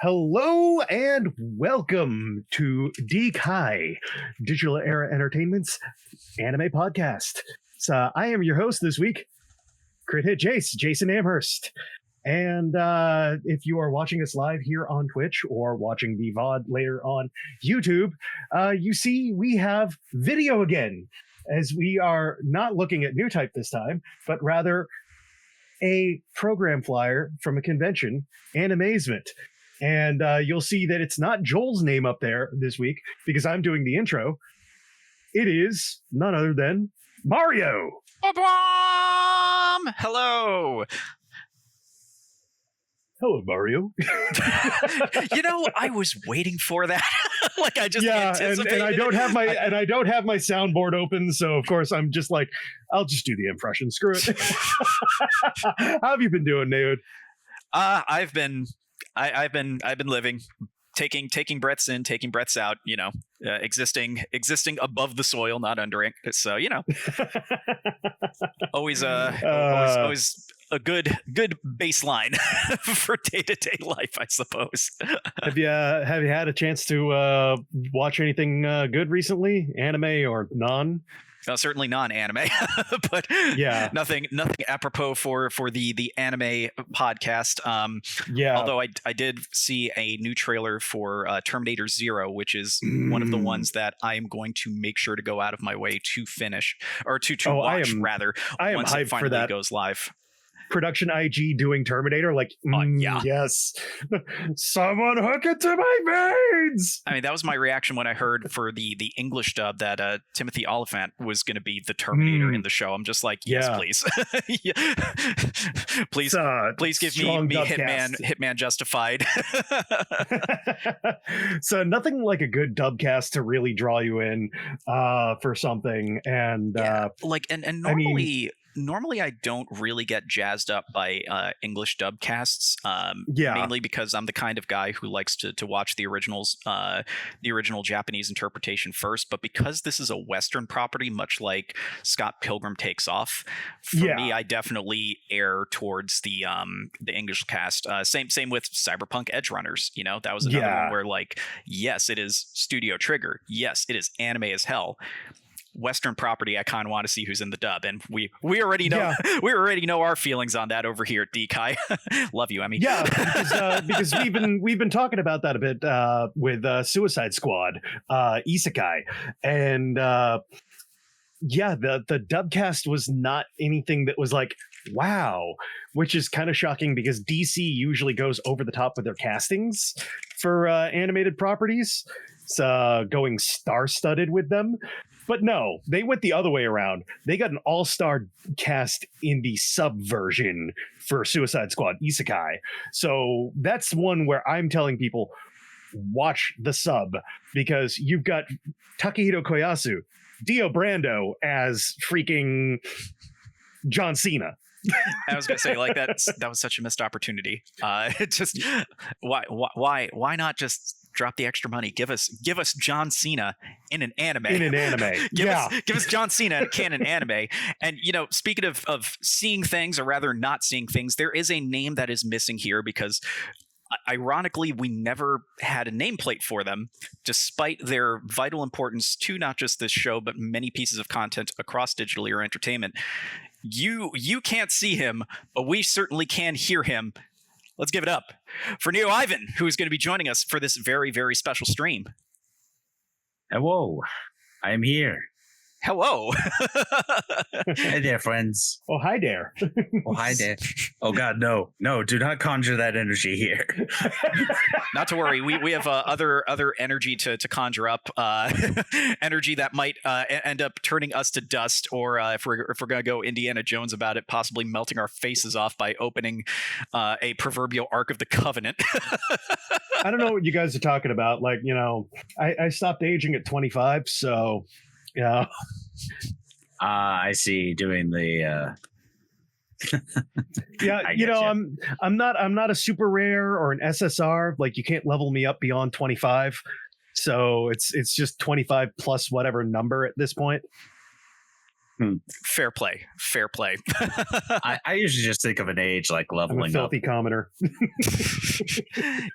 Hello and welcome to DEE Kai, Digital Era Entertainment's anime podcast. So I am your host this week, Crit Hit Jason Amherst. And if you are watching us live here on Twitch or watching the VOD later on YouTube, you see we have video again, as we are not looking at New Type this time, but rather a program flyer from a convention, Animazement. And you'll see that it's not Joel's name up there this week because I'm doing the intro. It is none other than Mario. Hello. Hello, Mario. I was waiting for that. I just anticipated. And I don't have my soundboard open, so of course I'm just like, I'll just do the impression. Screw it. How have you been doing, Naud? I've been living, taking breaths in, taking breaths out. Existing above the soil, not under it. So always a good baseline for day-to-day life, I suppose. Have you had a chance to watch anything good recently, anime or non? Certainly non-anime, but yeah, nothing apropos for the anime podcast. Although I did see a new trailer for Terminator Zero, which is one of the ones that I am going to make sure to go out of my way to finish or to watch I am once hyped it finally for that. Goes live. Production IG doing Terminator, yes, someone hook it to my veins. I mean, that was my reaction when I heard for the English dub that Timothy Oliphant was going to be the Terminator in the show. I'm just like, yes, please. please give me Hitman Justified. So nothing like a good dubcast to really draw you in for something, and normally I don't really get jazzed up by English dubcasts, mainly because I'm the kind of guy who likes to watch the originals, the original Japanese interpretation first. But because this is a Western property, much like Scott Pilgrim Takes Off, for me, I definitely err towards the English cast. Same with Cyberpunk Edgerunners. That was another one where, yes, it is Studio Trigger. Yes, it is anime as hell. Western property, I kind of want to see who's in the dub, and we already know we already know our feelings on that over here at DEE Kai. Love you, Emmy. Because we've been talking about that a bit with Suicide Squad, Isekai, and the dubcast was not anything that was like wow, which is kind of shocking because DC usually goes over the top with their castings for animated properties, so going star-studded with them. But no, they went the other way around. They got an all-star cast in the sub version for Suicide Squad Isekai. So that's one where I'm telling people, watch the sub, because you've got Takehito Koyasu, Dio Brando as freaking John Cena. I was gonna say, that was such a missed opportunity. Just why not just drop the extra money? Give us John Cena in an anime. Give us John Cena in a canon anime. And speaking of seeing things, or rather not seeing things, there is a name that is missing here because ironically we never had a nameplate for them, despite their vital importance to not just this show but many pieces of content across Digital Era Entertainment. You can't see him, but we certainly can hear him. Let's give it up for Neo Ivan, who is going to be joining us for this very, very special stream. Hello, I'm here. Hello. Hey there, friends. Oh, hi there. Oh, hi there. Oh, God, no. No, do not conjure that energy here. Not to worry. We have other energy to conjure up. Energy that might end up turning us to dust, or if we're going to go Indiana Jones about it, possibly melting our faces off by opening a proverbial Ark of the Covenant. I don't know what you guys are talking about. I stopped aging at 25, so... Yeah. I see. Doing the I'm not a super rare or an SSR. You can't level me up beyond 25. So it's just 25 plus whatever number at this point. Fair play. I usually just think of an age like leveling I'm a filthy commoner.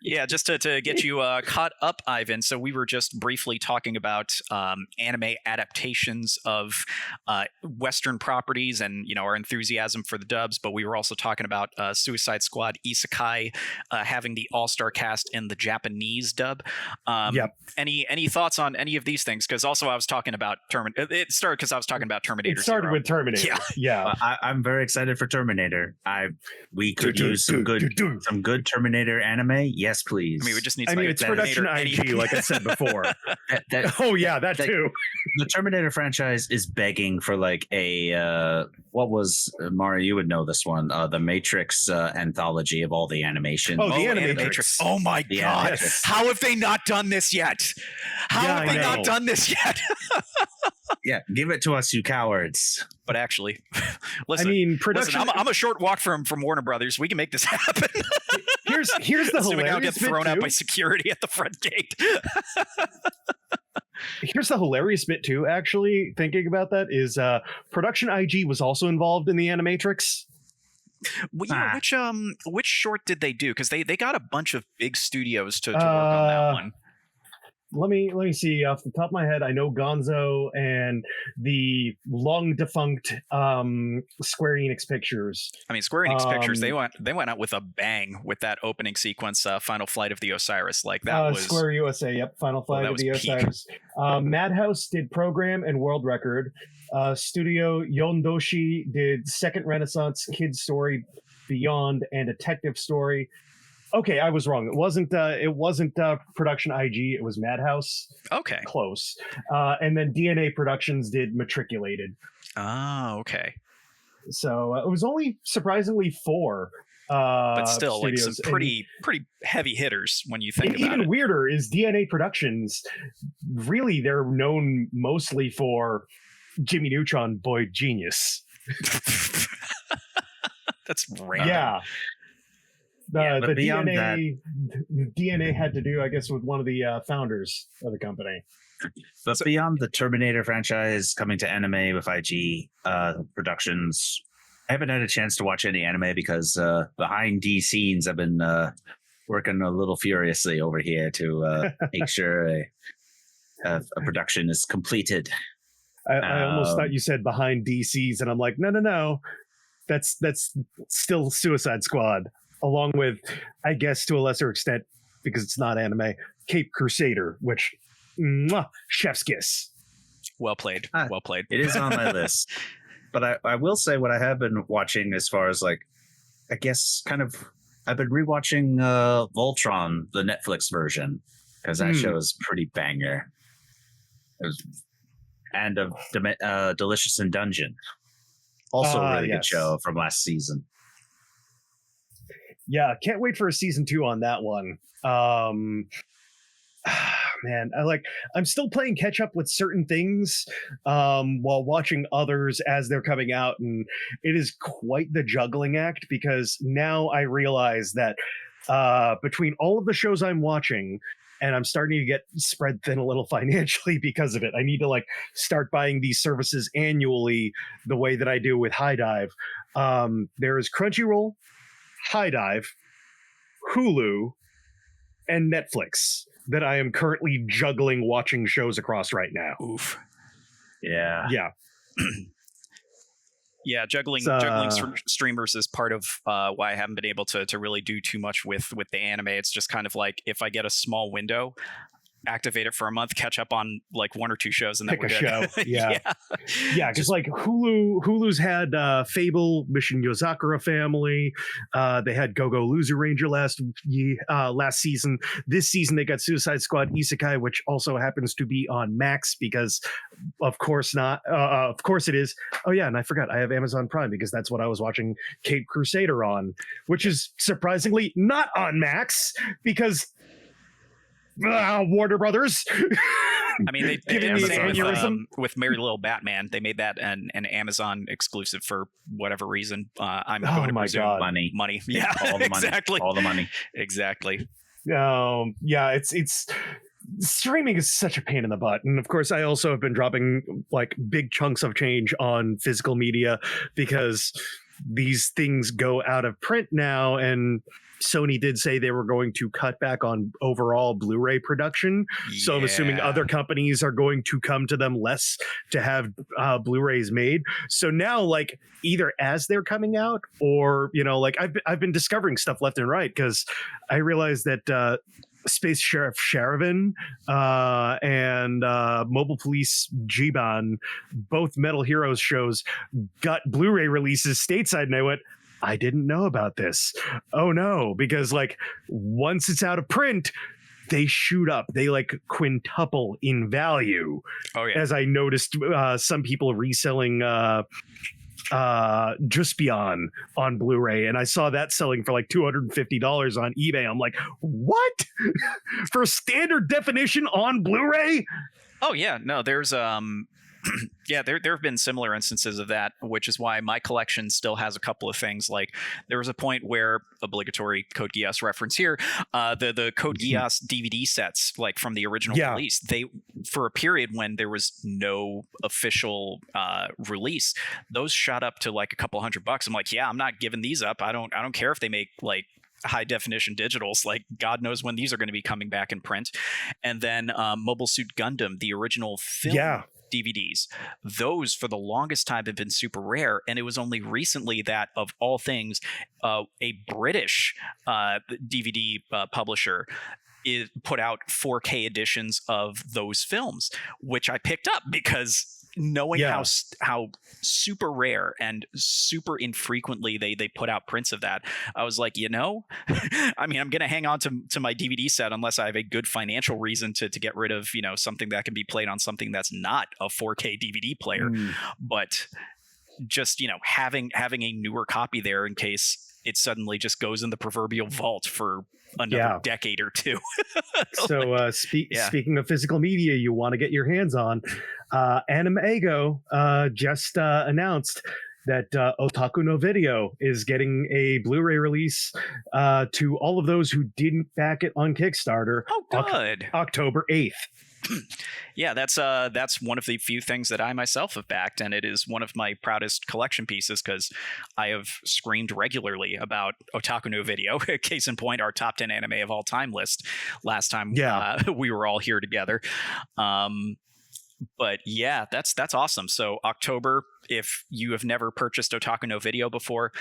Yeah, just to get you caught up, Ivan. So we were just briefly talking about anime adaptations of Western properties and, our enthusiasm for the dubs, but we were also talking about Suicide Squad Isekai having the all-star cast in the Japanese dub. Yep. Any thoughts on any of these things? Because also I was talking about Terminator. It started because I was talking about Terminator. It started with Terminator. Yeah. I'm very excited for Terminator. We could use some good Terminator anime. Yes, please. I mean, we just need. It's production IG, like I said before. that too. The Terminator franchise is begging for like a what was Mario? You would know this one. The Matrix anthology of all the animation. Oh, the Animatrix. Oh my God! Yes. How have they not done this yet? How have they not done this yet? Yeah, give it to us, you cowards. But actually, listen, production. Listen, I'm a short walk from Warner Brothers. We can make this happen. Here's the hilarious I'll get thrown out by security at the front gate. Here's the hilarious bit too. Actually, thinking about that is production IG was also involved in the Animatrix. Which short did they do? Because they got a bunch of big studios to work on that one. Let me see off the top of my head. I know Gonzo and the long defunct Square Enix Pictures. I mean, Square Enix Pictures, they went out with a bang with that opening sequence, Final Flight of the Osiris. Like that was Square USA. Yep, Final Flight of the Osiris. Madhouse did Program and World Record. Studio Yondoshi did Second Renaissance, Kid Story, Beyond, and Detective Story. Okay, I was wrong. It wasn't Production IG. It was Madhouse. Okay, close. And then DNA Productions did Matriculated. Oh, okay. So it was only surprisingly 4. But still, studios. Like some pretty heavy hitters when you think about it. Even weirder is DNA Productions. Really, they're known mostly for Jimmy Neutron, Boy Genius. That's random. Yeah. The DNA, DNA had to do, I guess, with one of the founders of the company. But beyond the Terminator franchise coming to anime with IG Productions, I haven't had a chance to watch any anime because behind the scenes I've been working a little furiously over here to make sure a production is completed. I almost thought you said behind DCs, and I'm like, no, that's still Suicide Squad. Along with, I guess, to a lesser extent, because it's not anime, Cape Crusader, which, chef's kiss. Well played. Well played. It is on my list. But I will say what I have been watching as far as, like, I guess, kind of, I've been rewatching Voltron, the Netflix version, because that show is pretty banger. And Delicious in Dungeon. Also a really good show from last season. Yeah, can't wait for a season 2 on that one. Man, I'm still playing catch up with certain things while watching others as they're coming out, and it is quite the juggling act because now I realize that between all of the shows I'm watching, and I'm starting to get spread thin a little financially because of it. I need to start buying these services annually the way that I do with High Dive. There is Crunchyroll, High Dive, Hulu, and Netflix that I am currently juggling watching shows across right now. Oof. Yeah. Yeah, juggling streamers is part of why I haven't been able to really do too much with the anime. It's just kind of like if I get a small window, activate it for a month, catch up on like 1 or 2 shows, and then pick we're a good. show. Yeah, because like Hulu's had Fable, Mission Yozakura Family. They had Go-Go Loser Ranger last season. This season they got Suicide Squad Isekai, which also happens to be on Max because, of course not. Of course it is. Oh yeah, and I forgot I have Amazon Prime because that's what I was watching Cape Crusader on, which is surprisingly not on Max because. Warner Brothers. I mean, they did the same with Merry Little Batman. They made that an Amazon exclusive for whatever reason. I'm going to presume money. Yeah, all the money. Exactly. All the money. Exactly. Yeah, it's streaming is such a pain in the butt. And of course, I also have been dropping like big chunks of change on physical media because these things go out of print now, and Sony did say they were going to cut back on overall Blu-ray production. Yeah. So I'm assuming other companies are going to come to them less to have Blu-rays made. So now, like, either as they're coming out or, you know, like I've been discovering stuff left and right because I realized that Space Sheriff Sharavan and Mobile Police Jiban, both Metal Heroes shows, got Blu-ray releases stateside, and I went, I didn't know about this. Oh no, because like once it's out of print, they shoot up. They like quintuple in value. Oh yeah. As I noticed some people reselling Juspion on Blu-ray, and I saw that selling for like $250 on eBay. I'm like, what? For standard definition on Blu-ray? Oh yeah, no, there's yeah, there have been similar instances of that, which is why my collection still has a couple of things. Like there was a point where, obligatory Code Geass reference here, the Code Geass DVD sets, like from the original release, they, for a period when there was no official release, those shot up to like a couple $100. I'm like, yeah, I'm not giving these up. I don't care if they make like high definition digitals, like God knows when these are going to be coming back in print. And then Mobile Suit Gundam, the original film DVDs, those for the longest time have been super rare, and it was only recently that, of all things, a British DVD publisher put out 4K editions of those films, which I picked up because knowing how super rare and super infrequently they put out prints of that, I was like, you know, I mean, I'm going to hang on to my DVD set unless I have a good financial reason to get rid of, you know, something that can be played on something that's not a 4K DVD player. But just, you know, having a newer copy there in case it suddenly just goes in the proverbial vault for another decade or two. So speaking of physical media you want to get your hands on, Animazement just announced that Otaku no Video is getting a Blu-ray release to all of those who didn't back it on Kickstarter. Oh, good. October 8th. Yeah, that's one of the few things that I myself have backed, and it is one of my proudest collection pieces because I have screamed regularly about Otaku no Video. Case in point, our top 10 anime of all time list last time we were all here together. But yeah, that's awesome. So October, if you have never purchased Otaku no Video before,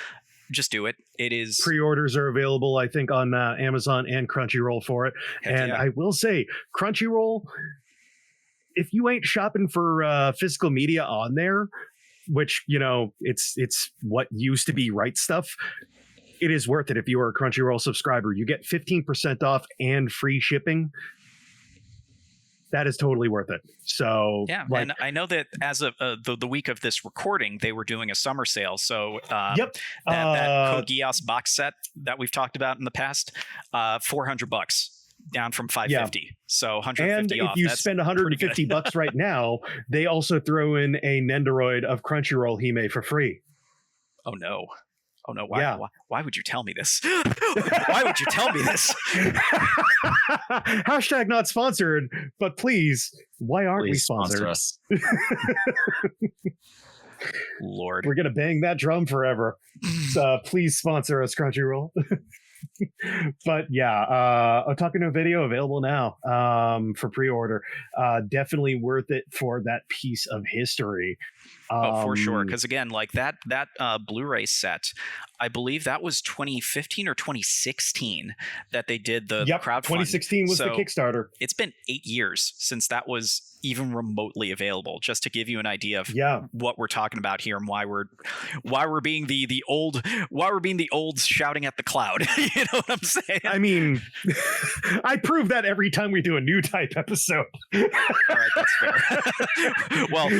just do it. It is pre-orders are available, I think, on Amazon and Crunchyroll for it. And I will say, Crunchyroll, if you ain't shopping for physical media on there, which, you know, it's what used to be Right Stuff, it is worth it. If you are a Crunchyroll subscriber, you get 15% off and free shipping. That is totally worth it. So yeah, like, and I know that as of the week of this recording, they were doing a summer sale. So that Code Geass box set that we've talked about in the past, $400 down from $550. So 150 off. And if you spend $150 right now, they also throw in a Nendoroid of Crunchyroll Hime for free. Oh no. Oh no! Why would you tell me this? Why would you tell me this? Hashtag not sponsored, but please, why aren't we sponsored? Sponsor us. Lord, we're gonna bang that drum forever. So please sponsor us, Crunchyroll. But yeah, Otaku no Video available now for pre-order. Definitely worth it for that piece of history. Oh, for sure. Because again, like that Blu-ray set, I believe that was 2015 or 2016 that they did the crowdfund. 2016 was the Kickstarter. It's been 8 years since that was even remotely available. Just to give you an idea of what we're talking about here and why we're being the old shouting at the cloud. You know what I'm saying? I mean, I prove that every time we do a new type episode. All right, that's fair. Well,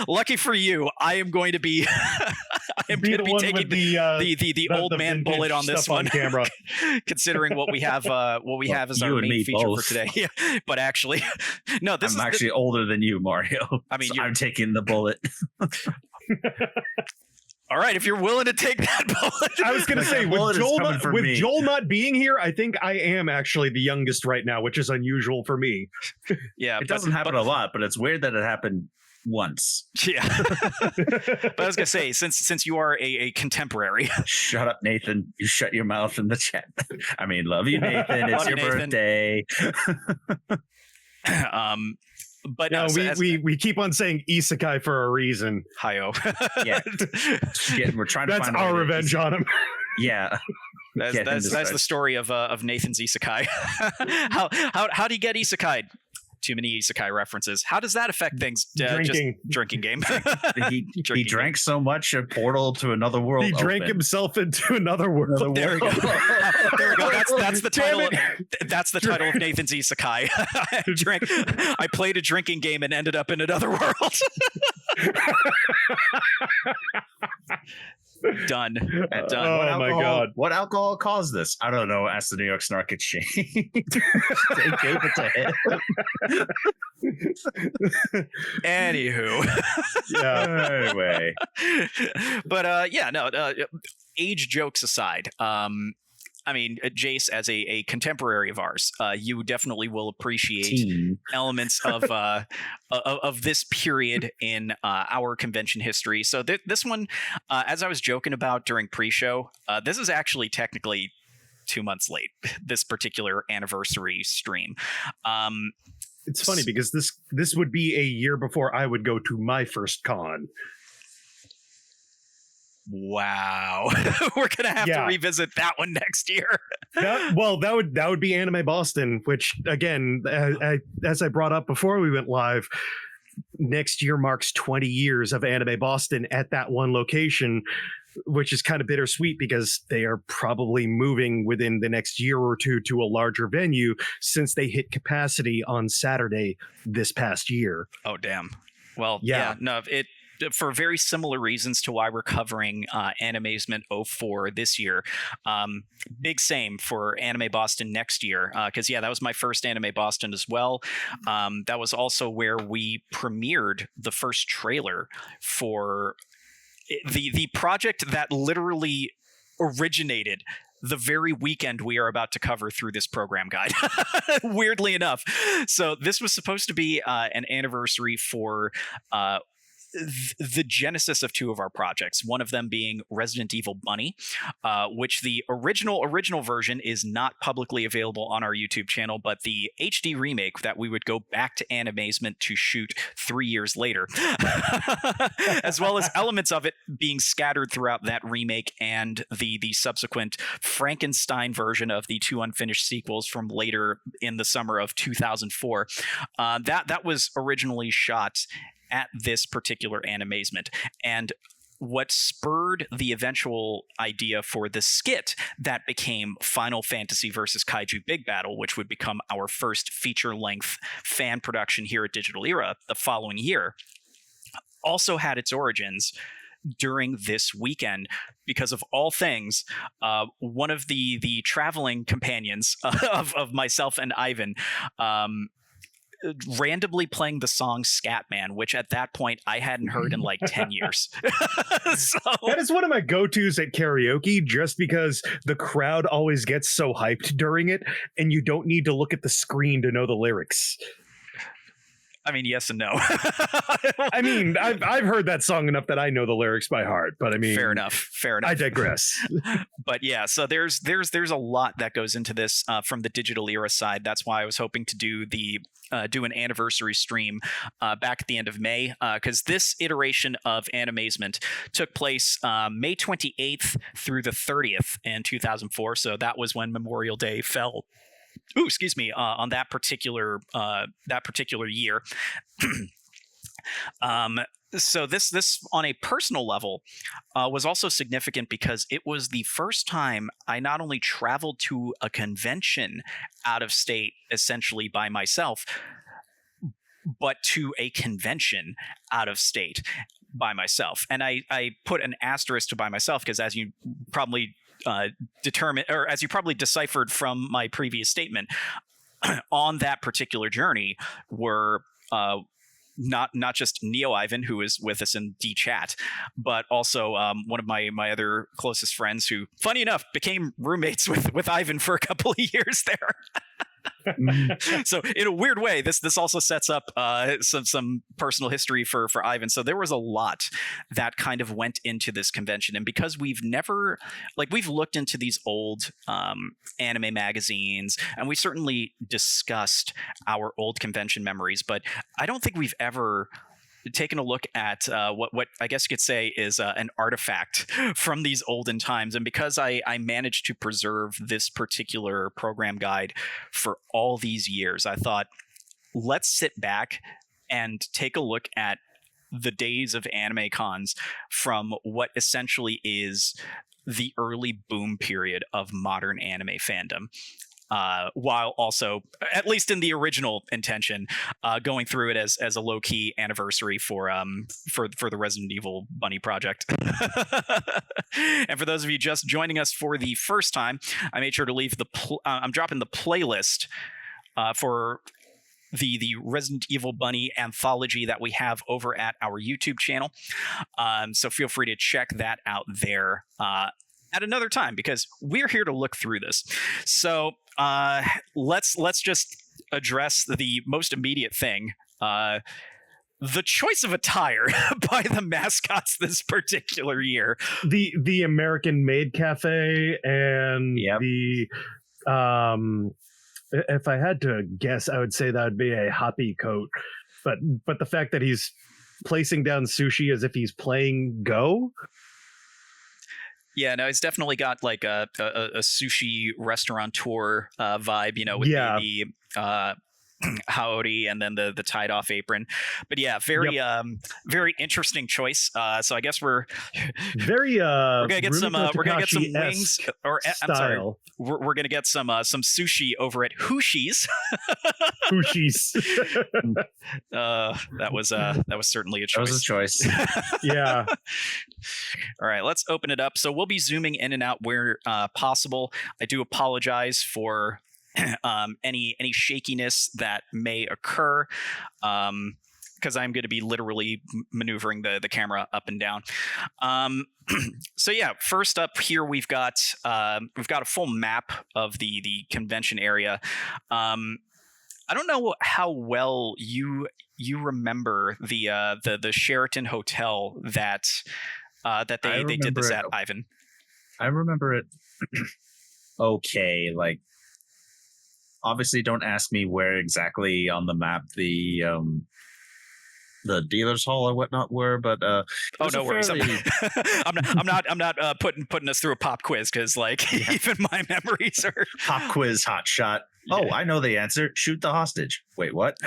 lucky for you, I am going to be going to be taking the old man bullet on this one, camera. Considering what we have as our main feature for today. Yeah, but actually, no, I'm actually older than you, Mario. I mean, so I'm taking the bullet. All right, if you're willing to take that bullet. I was going to say, with Joel not being here, I think I am actually the youngest right now, which is unusual for me. Yeah, it doesn't happen a lot, but it's weird that it happened once. Yeah. But I was going to say, since you are a contemporary. Shut up, Nathan. You shut your mouth in the chat. I mean, love you, Nathan. It's your birthday. But no, we keep on saying isekai for a reason. Hi-oh. Yeah. We're trying to That's find our revenge on him. Yeah. That's the story of Nathan's isekai. How do you get isekai'd? Too many isekai references. How does that affect things? Drinking. Just drinking game. He drank so much, a portal to another world. He drank himself into another world. There we go. There we go. That's the title. That's the title of Nathan's isekai. I played a drinking game and ended up in another world. Done. Oh my god! What alcohol caused this? I don't know. Ask the New York Snark Exchange. They gave it to him. Anywho. Yeah. Anyway. But age jokes aside, I mean, Jace, as a contemporary of ours, you definitely will appreciate elements of this period in our convention history. So this one, as I was joking about during pre-show, this is actually technically 2 months late, this particular anniversary stream. It's funny because this would be a year before I would go to my first con. Wow. We're gonna have to revisit that one next year. that would be Anime Boston, which again, as I brought up before we went live, next year marks 20 years of Anime Boston at that one location, which is kind of bittersweet because they are probably moving within the next year or two to a larger venue since they hit capacity on Saturday this past year. Oh damn. Well, for very similar reasons to why we're covering Animazement 04 this year. Big same for Anime Boston next year, because that was my first Anime Boston as well. That was also where we premiered the first trailer for the project that literally originated the very weekend we are about to cover through this program guide. Weirdly enough. So this was supposed to be an anniversary for the genesis of two of our projects, one of them being Resident Evil Bunny, which the original version is not publicly available on our YouTube channel, but the HD remake that we would go back to Animazement to shoot 3 years later, as well as elements of it being scattered throughout that remake and the subsequent Frankenstein version of the two unfinished sequels from later in the summer of 2004. That was originally shot at this particular Animazement. And what spurred the eventual idea for the skit that became Final Fantasy versus Kaiju Big Battle, which would become our first feature-length fan production here at Digital Era the following year, also had its origins during this weekend because of all things, one of the traveling companions of myself and Ivan randomly playing the song Scatman, which at that point I hadn't heard in like 10 years. So that is one of my go-tos at karaoke, just because the crowd always gets so hyped during it and you don't need to look at the screen to know the lyrics. I mean, yes and no. I mean, I've heard that song enough that I know the lyrics by heart, but I mean, fair enough. I digress. But yeah, so there's a lot that goes into this from the Digital Era side. That's why I was hoping to do an anniversary stream back at the end of May, because this iteration of Animazement took place May 28th through the 30th in 2004. So that was when Memorial Day fell. Ooh, excuse me. On that particular year. So this on a personal level was also significant because it was the first time I not only traveled to a convention out of state essentially by myself, but to a convention out of state by myself. And I put an asterisk to by myself because, as you probably as you probably deciphered from my previous statement, on that particular journey were not just Neo Ivan, who is with us in D chat, but also one of my other closest friends who, funny enough, became roommates with Ivan for a couple of years there. So in a weird way, this also sets up some personal history for Ivan. So there was a lot that kind of went into this convention, and because we've looked into these old anime magazines, and we certainly discussed our old convention memories, but I don't think we've ever taken a look at what I guess you could say is an artifact from these olden times. And because I managed to preserve this particular program guide for all these years, I thought, let's sit back and take a look at the days of anime cons from what essentially is the early boom period of modern anime fandom. While also, at least in the original intention, going through it as a low key anniversary for the Resident Evil Bunny project. And for those of you just joining us for the first time, I made sure to leave I'm dropping the playlist for the Resident Evil Bunny anthology that we have over at our YouTube channel. So feel free to check that out there at another time, because we're here to look through this. So let's just address the most immediate thing. The choice of attire by the mascots this particular year. The American Maid Cafe and the if I had to guess, I would say that would be a hoppy coat. But the fact that he's placing down sushi as if he's playing Go. Yeah, no, it's definitely got like a sushi restaurateur vibe, with the howdy and then the tied off apron. But yeah, very interesting choice. So I guess we're gonna get some wings, or I'm sorry, we're gonna get some sushi over at Hushi's. Hushi's. That was certainly a choice. That was a choice. Yeah. All right, let's open it up. So we'll be zooming in and out where possible. I do apologize for any shakiness that may occur, because I'm going to be literally maneuvering the camera up and down. So yeah, first up here we've got a full map of the convention area. I don't know how well you remember the Sheraton Hotel that they did this at, Ivan. I remember it. Okay, like, obviously don't ask me where exactly on the map the dealers hall or whatnot were, but no worries. I'm not putting us through a pop quiz, because even my memories are pop quiz hot shot. Yeah. Oh, I know the answer. Shoot the hostage. Wait, what?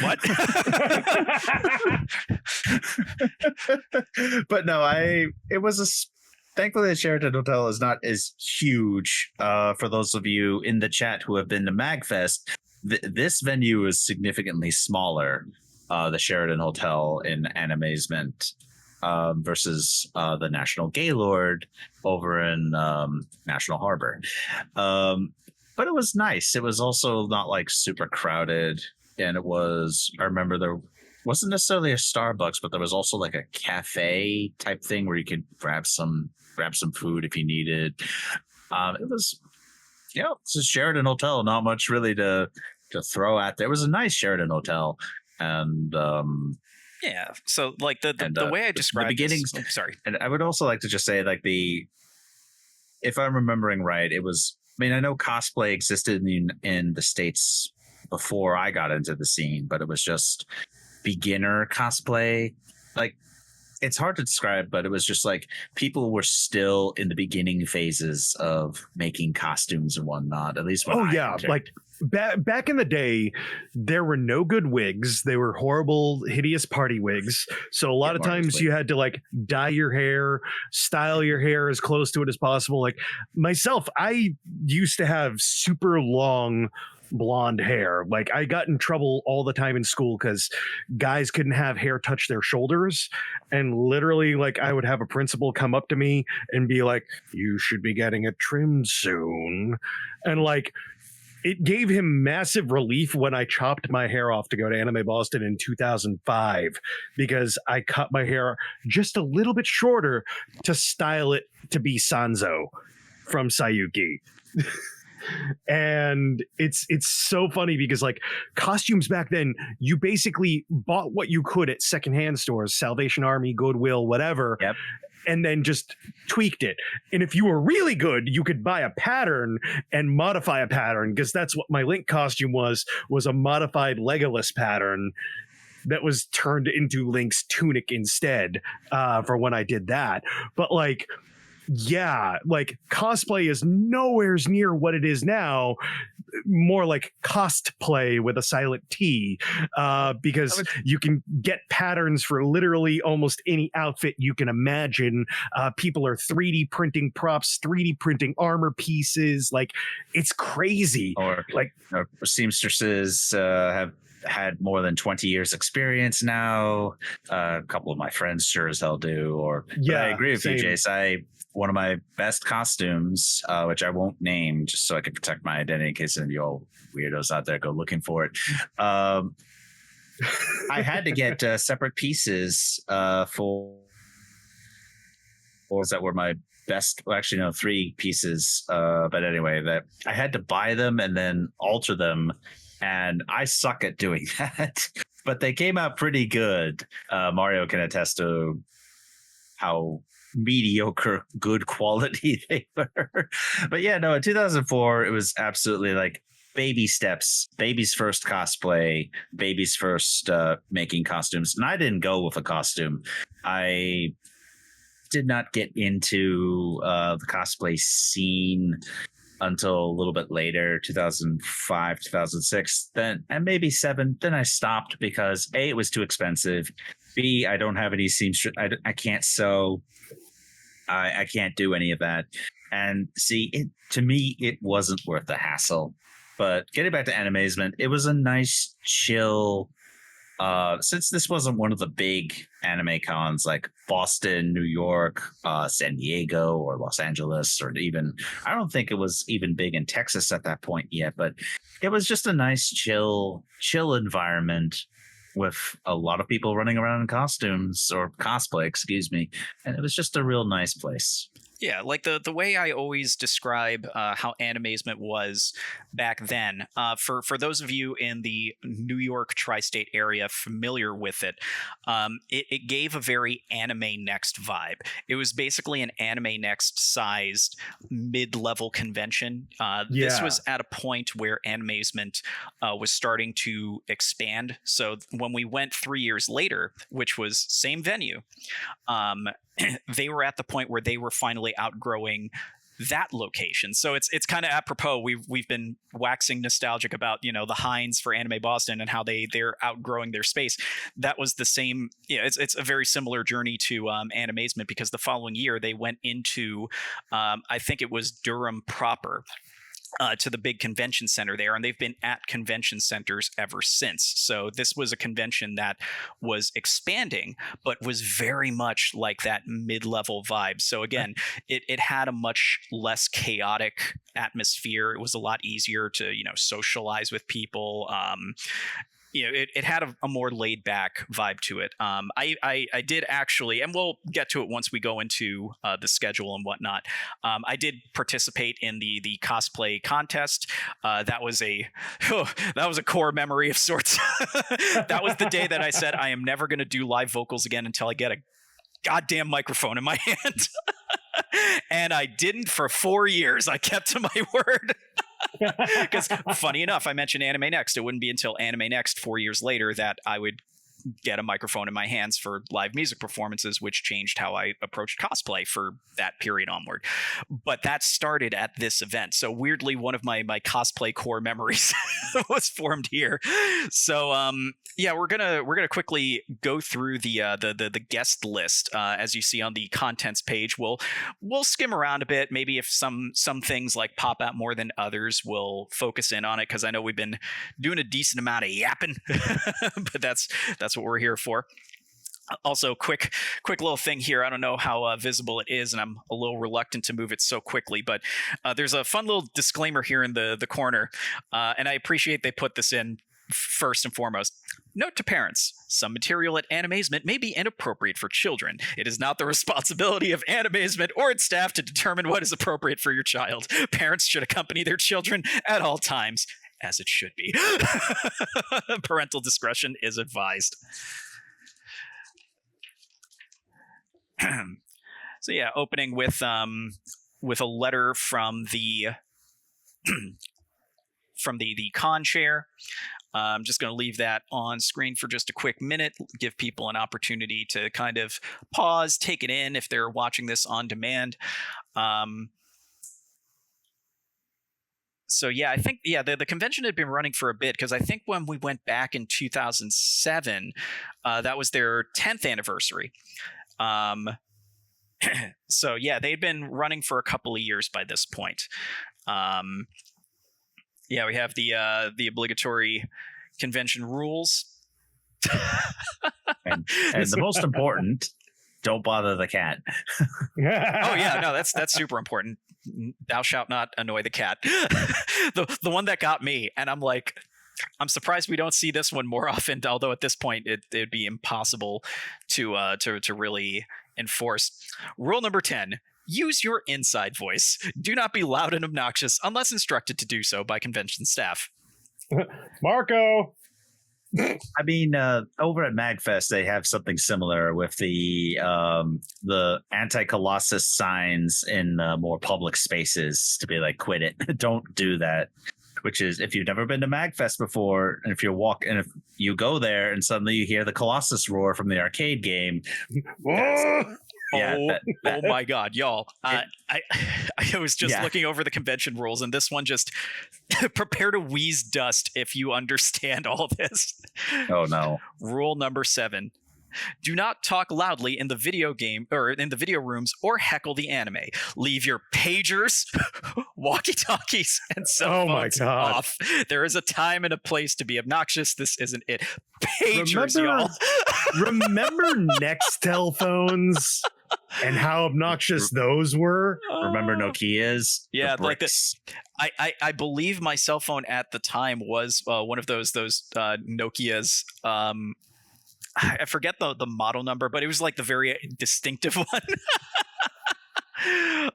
But no, it was thankfully the Sheraton Hotel is not as huge. For those of you in the chat who have been to MagFest, this venue is significantly smaller. The Sheraton Hotel in Animazement versus the National Gaylord over in National Harbor. But it was nice. It was also not like super crowded. And I remember there wasn't necessarily a Starbucks, but there was also like a cafe type thing where you could grab some food if you needed. It was, it's a Sheraton Hotel. Not much really to throw at there. It was a nice Sheraton Hotel. And yeah, so like the way I described the beginnings. Sorry, and I would also like to just say, like, if I'm remembering right, it was. I mean, I know cosplay existed in the States before I got into the scene, but it was just beginner cosplay. Like, it's hard to describe, but it was just like people were still in the beginning phases of making costumes and whatnot. At least when I entered. Like back in the day, there were no good wigs. They were horrible, hideous party wigs. So a lot of times you had to like dye your hair, style your hair as close to it as possible. Like myself, I used to have super long blonde hair. Like I got in trouble all the time in school because guys couldn't have hair touch their shoulders, and literally like I would have a principal come up to me and be like, you should be getting it trimmed soon. And like it gave him massive relief when I chopped my hair off to go to Anime Boston in 2005, because I cut my hair just a little bit shorter to style it to be Sanzo from Sayuki. And it's so funny because like costumes back then, you basically bought what you could at secondhand stores, Salvation Army, Goodwill, whatever. Yep. And then just tweaked it. And if you were really good, you could buy a pattern and modify a pattern, because that's what my Link costume was a modified Legolas pattern that was turned into Link's tunic instead for when I did that. But like, yeah, like cosplay is nowhere near what it is now. More like cosplay with a silent T, because you can get patterns for literally almost any outfit you can imagine. People are 3D printing props, 3D printing armor pieces. Like, it's crazy. Or seamstresses have had more than 20 years experience now. A couple of my friends sure as hell do. But I agree with you, Jace. One of my best costumes, which I won't name just so I can protect my identity in case any of you all weirdos out there go looking for it. I had to get separate pieces for that were my best. Well, actually, no, 3 pieces. But anyway, that I had to buy them and then alter them. And I suck at doing that. But they came out pretty good. Mario can attest to how mediocre good quality they were. But yeah, no, in 2004 it was absolutely like baby steps, baby's first cosplay, baby's first making costumes. And I didn't go with a costume. I did not get into the cosplay scene until a little bit later, 2005, 2006, then, and maybe 7. Then I stopped because A, it was too expensive. B, I don't have any seamstress. I can't sew. I can't do any of that. And see, to me, it wasn't worth the hassle. But getting back to Animazement, it was a nice, chill. Since this wasn't one of the big anime cons like Boston, New York, San Diego, or Los Angeles, or even, I don't think it was even big in Texas at that point yet, but it was just a nice, chill environment with a lot of people running around in costumes or cosplay, excuse me. And it was just a real nice place. Yeah, like the way I always describe how Animazement was back then, for those of you in the New York tri-state area familiar with it, it gave a very Anime Next vibe. It was basically an Anime Next sized mid-level convention. This was at a point where Animazement was starting to expand. So when we went 3 years later, which was same venue, they were at the point where they were finally outgrowing that location. So it's kind of apropos. We've been waxing nostalgic about, the Heinz for Anime Boston and how they're outgrowing their space. That was the same. It's a very similar journey to Animazement, because the following year they went into I think it was Durham proper. To the big convention center there, and they've been at convention centers ever since. So this was a convention that was expanding, but was very much like that mid-level vibe. So again, it had a much less chaotic atmosphere. It was a lot easier to socialize with people. It had a more laid back vibe to it. I did actually, and we'll get to it once we go into the schedule and whatnot. I did participate in the cosplay contest. That was a core memory of sorts. That was the day that I said I am never going to do live vocals again until I get a goddamn microphone in my hand. And I didn't for 4 years. I kept to my word. Because funny enough, I mentioned Anime Next. It wouldn't be until Anime Next 4 years later that I would get a microphone in my hands for live music performances, which changed how I approached cosplay for that period onward. But that started at this event. So weirdly, one of my cosplay core memories was formed here. So we're gonna quickly go through the guest list as you see on the contents page. We'll skim around a bit. Maybe if some things like pop out more than others, we'll focus in on it, because I know we've been doing a decent amount of yapping, but that's what we're here for. Also, quick little thing here. I don't know how visible it is, and I'm a little reluctant to move it so quickly, but there's a fun little disclaimer here in the corner, and I appreciate they put this in first and foremost. Note to parents, some material at Animazement may be inappropriate for children. It is not the responsibility of Animazement or its staff to determine what is appropriate for your child. Parents should accompany their children at all times, as it should be. Parental discretion is advised. So yeah, opening with a letter from the con chair. I'm just going to leave that on screen for just a quick minute, give people an opportunity to kind of pause, take it in if they're watching this on demand. So yeah, I think the convention had been running for a bit, because I think when we went back in 2007, that was their 10th anniversary. So yeah, they'd been running for a couple of years by this point. Yeah, we have the obligatory convention rules. and the most important, don't bother the cat. Oh yeah, no, that's super important. Thou shalt not annoy the cat. the one that got me, and I'm like, I'm surprised we don't see this one more often, although at this point it'd be impossible to really enforce. Rule number 10: use your inside voice. Do not be loud and obnoxious unless instructed to do so by convention staff. Marco. I mean, over at MagFest, they have something similar with the anti-Colossus signs in more public spaces to be like, quit it. Don't do that. Which is, if you've never been to MagFest before, and if you go there and suddenly you hear the Colossus roar from the arcade game. Yeah, oh my God, y'all. I was just looking over the convention rules, and this one just prepare to wheeze dust if you understand all this. Oh no. Rule number 7: do not talk loudly in the video game or in the video rooms or heckle the anime. Leave your pagers, walkie-talkies, and cell phones off. There is a time and a place to be obnoxious. This isn't it. Pagers, y'all. Remember Nextel phones and how obnoxious those were? Remember Nokia's? Yeah, like this. I believe my cell phone at the time was one of those Nokia's. I forget the model number, but it was like the very distinctive one.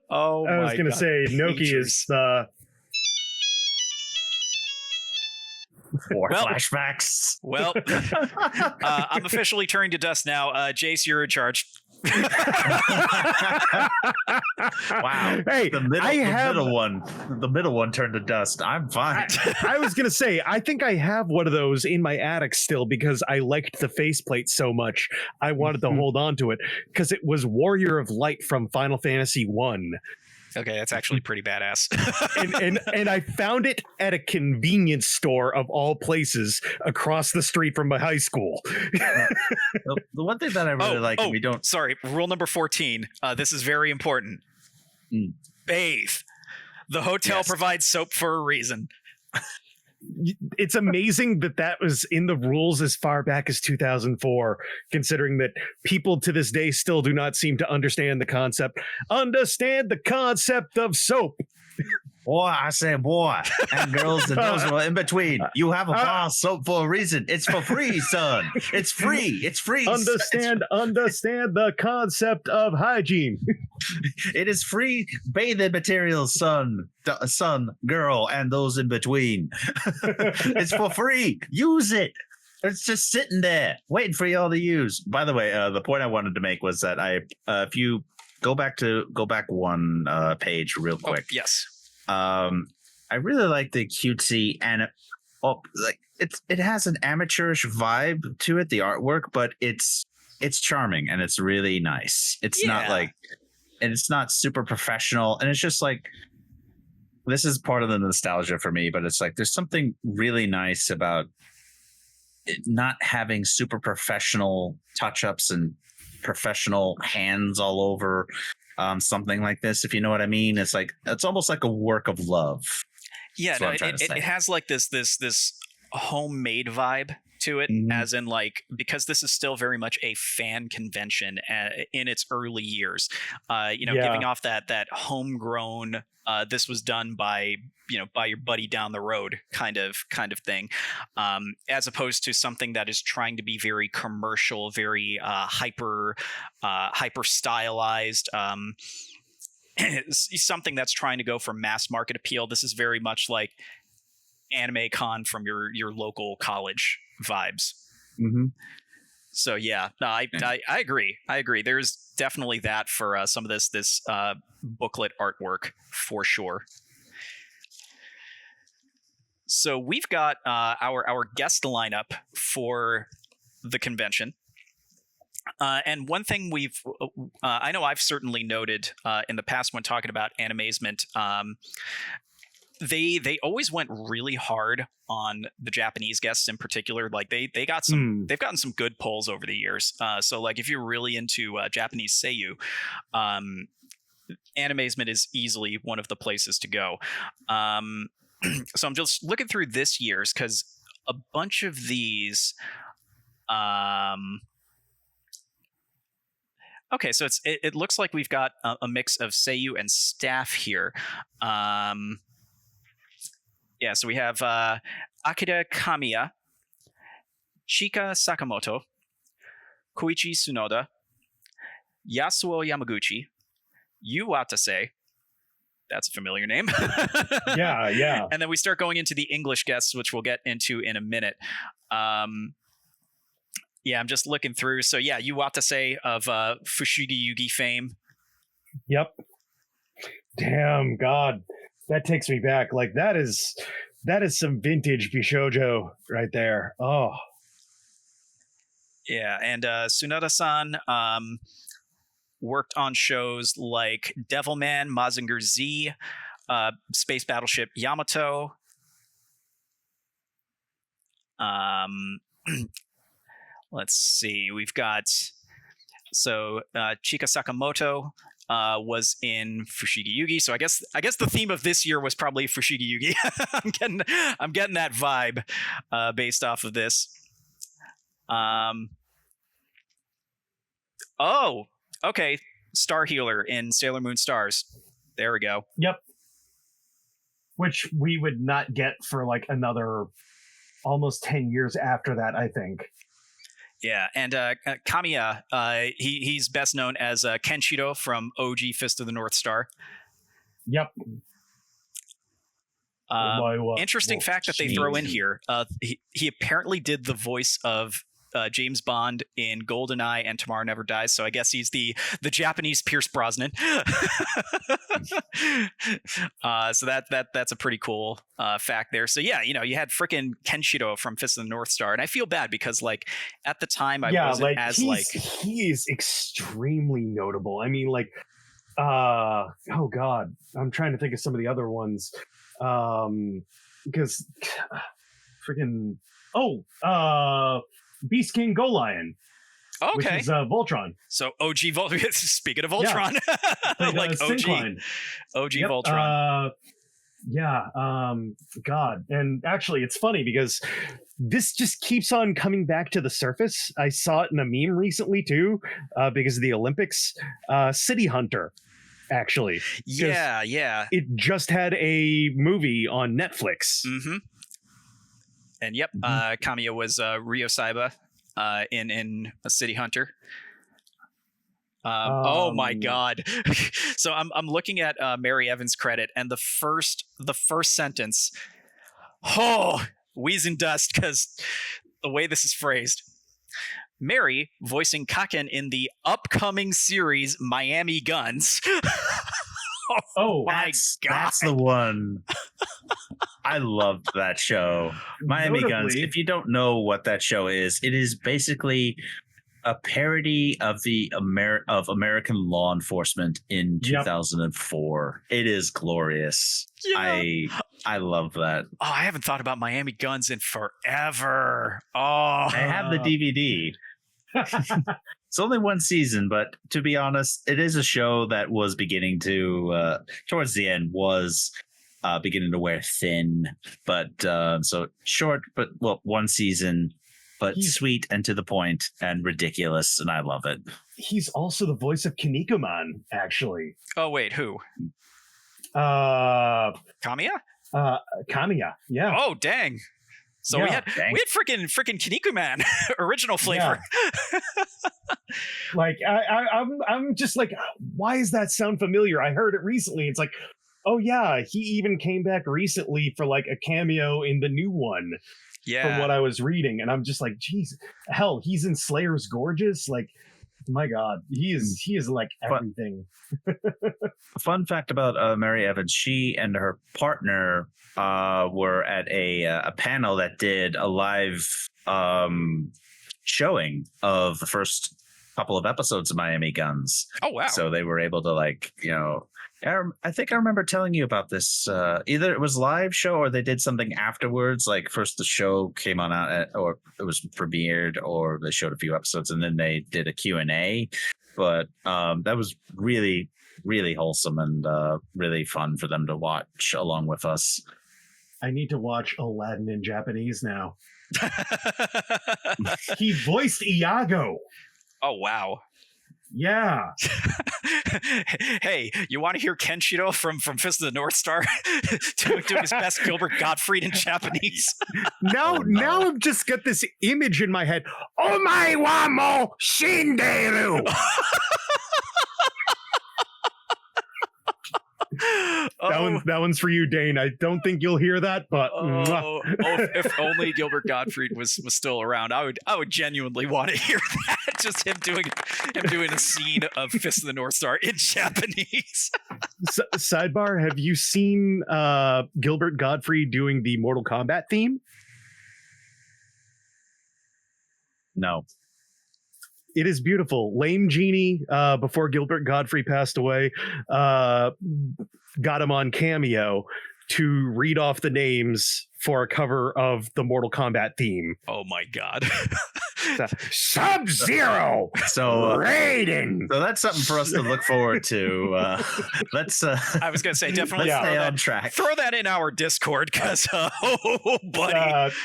Oh, I was going to say Nokia's flashbacks. Well, I'm officially turning to dust now. Jace, you're in charge. Wow. Hey, the middle one turned to dust. I'm fine. I was gonna say, I think I have one of those in my attic still, because I liked the faceplate so much. I wanted to hold on to it because it was Warrior of Light from Final Fantasy 1. Okay, that's actually pretty badass. and I found it at a convenience store of all places across the street from my high school. The one thing that I really like, we don't. Sorry, rule number 14. This is very important. Bathe. The hotel provides soap for a reason. It's amazing that was in the rules as far back as 2004, considering that people to this day still do not seem to understand the concept of soap. Boy, I say boy, and girls and those who are in between. You have a bar of soap for a reason. It's for free, son. It's free. It's free. Understand the concept of hygiene. It is free bathing materials, son, girl, and those in between. It's for free. Use it. It's just sitting there waiting for y'all to use. By the way, the point I wanted to make was that if you go back one page real quick. Oh, yes. I really like the cutesy and it has an amateurish vibe to it, the artwork, but it's charming and it's really nice. It's not like, and it's not super professional, and it's just like, this is part of the nostalgia for me, but it's like there's something really nice about it not having super professional touch-ups and professional hands all over something like this, if you know what I mean. It's like, it's almost like a work of love. Yeah, no, it has like this homemade vibe to it, as in like, because this is still very much a fan convention in its early years, giving off that homegrown, this was done by by your buddy down the road kind of thing, as opposed to something that is trying to be very commercial, very hyper stylized, something that's trying to go for mass market appeal. This is very much like anime con from your local college vibes. So yeah, no, I agree. There's definitely that for some of this booklet artwork for sure. So we've got our guest lineup for the convention. And one thing I know I've certainly noted in the past when talking about Animazement, they always went really hard on the Japanese guests in particular. Like they've gotten some good polls over the years. So like if you're really into Japanese seiyuu, Animazement is easily one of the places to go. So I'm just looking through this year's, because a bunch of these. Okay, so it looks like we've got a mix of seiyuu and staff here. Yeah, so we have Akira Kamiya, Chika Sakamoto, Koichi Tsunoda, Yasuo Yamaguchi, Yu Watase. That's a familiar name. Yeah. And then we start going into the English guests, which we'll get into in a minute. Yeah, I'm just looking through. So yeah, Yu Watase of Fushigi Yugi fame. Yep. Damn, God. That takes me back. Like that is some vintage Bishoujo right there. Oh. Yeah, and Tsunoda-san worked on shows like Devilman, Mazinger Z, Space Battleship Yamato. Let's see. We've got Chika Sakamoto was in Fushigi Yugi. So I guess the theme of this year was probably Fushigi Yugi. I'm getting that vibe based off of this. Oh, okay. Star Healer in Sailor Moon Stars. There we go. Yep. Which we would not get for like another almost 10 years after that, I think. Yeah, and Kamiya, he's best known as Kenshiro from OG Fist of the North Star. Yep. Interesting fact that they throw in here, he apparently did the voice of James Bond in GoldenEye and Tomorrow Never Dies, so I guess he's the Japanese Pierce Brosnan. So that's a pretty cool fact there. So yeah, you had freaking Kenshiro from Fist of the North Star, and I feel bad because like at the time I wasn't as he is extremely notable. I mean, like oh God, I'm trying to think of some of the other ones because freaking Beast King Go Lion. Okay. Which is Voltron. So OG Voltron. Speaking of Voltron, yeah. like OG yep. Voltron. God. And actually, it's funny because this just keeps on coming back to the surface. I saw it in a meme recently too, because of the Olympics. City Hunter, actually. Yeah. It just had a movie on Netflix. Mm-hmm. And yep, Kamiya was Ryo Saiba in a City Hunter. Oh my God! So I'm looking at Mary Evans' credit, and the first sentence, wheeze and dust, because the way this is phrased. Mary voicing Kaken in the upcoming series Miami Guns. Oh, my God. That's the one. I loved that show. Miami Guns. If you don't know what that show is, it is basically a parody of American law enforcement in 2004. It is glorious. Yeah. I love that. Oh, I haven't thought about Miami Guns in forever. Oh, I have the DVD. It's only one season, but to be honest, it is a show that was beginning to, towards the end, was beginning to wear thin. But so short, but one season, but sweet and to the point and ridiculous, and I love it. He's also the voice of Kinnikuman, actually. Oh wait, who? Kamiya? Kamiya, yeah. Oh dang. So we had freaking Kinnikuman original flavor. Yeah. Like I'm just like, why does that sound familiar? I heard it recently. It's like, oh yeah, he even came back recently for like a cameo in the new one. Yeah. From what I was reading, and I'm just like, geez, hell, he's in Slayer's Gorgeous. Like, my God, he is like everything. Fun fact about Mary Evans: she and her partner were at a panel that did a live showing of the first couple of episodes of Miami Guns. Oh wow! So they were able to, like, you know, I think I remember telling you about this. Either it was live show or they did something afterwards. Like first the show came on out, or it was premiered, or they showed a few episodes and then they did a Q&A. But that was really, really wholesome and really fun for them to watch along with us. I need to watch Aladdin in Japanese now. He voiced Iago. Oh wow. Yeah. Hey, you want to hear Kenshiro from Fist of the North Star doing his best Gilbert Gottfried in Japanese? Now I've just got this image in my head. Omae wa mo shinderu. That one's for you, Dane. I don't think you'll hear that, but if only Gilbert Gottfried was still around, I would genuinely want to hear that. Just him doing a scene of Fist of the North Star in Japanese. Sidebar: have you seen Gilbert Gottfried doing the Mortal Kombat theme? No. It is beautiful. Lame Genie, before Gilbert Gottfried passed away, got him on Cameo to read off the names for a cover of the Mortal Kombat theme. Oh my God. Sub-Zero! So Raiden! So that's something for us to look forward to. Let's I was going to say, definitely stay on track. Throw that in our Discord, because, oh, buddy.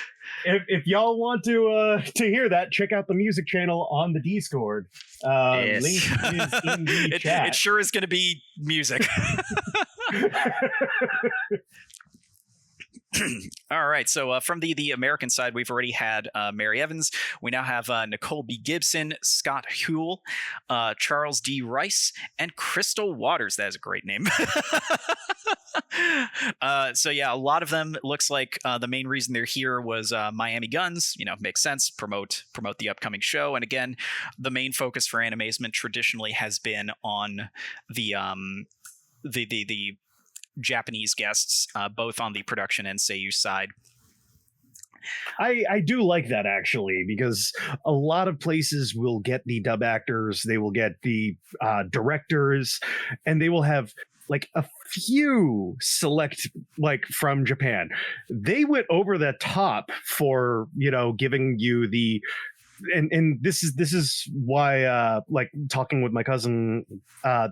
If y'all want to hear that, check out the music channel on the Discord. Yes. Link is in the chat. It sure is going to be music. All right, so from the American side, we've already had Mary Evans. We now have Nicole B. Gibson, Scott Huell, Charles D. Rice, and Crystal Waters. That is a great name. So yeah, a lot of them, it looks like the main reason they're here was Miami Guns. You know, makes sense. Promote the upcoming show. And again, the main focus for Animazement traditionally has been on the Japanese guests, both on the production and seiyuu side. I do like that, actually, because a lot of places will get the dub actors, they will get the directors, and they will have like a few select, like, from Japan. They went over the top for, you know, giving you the and this is why like talking with my cousin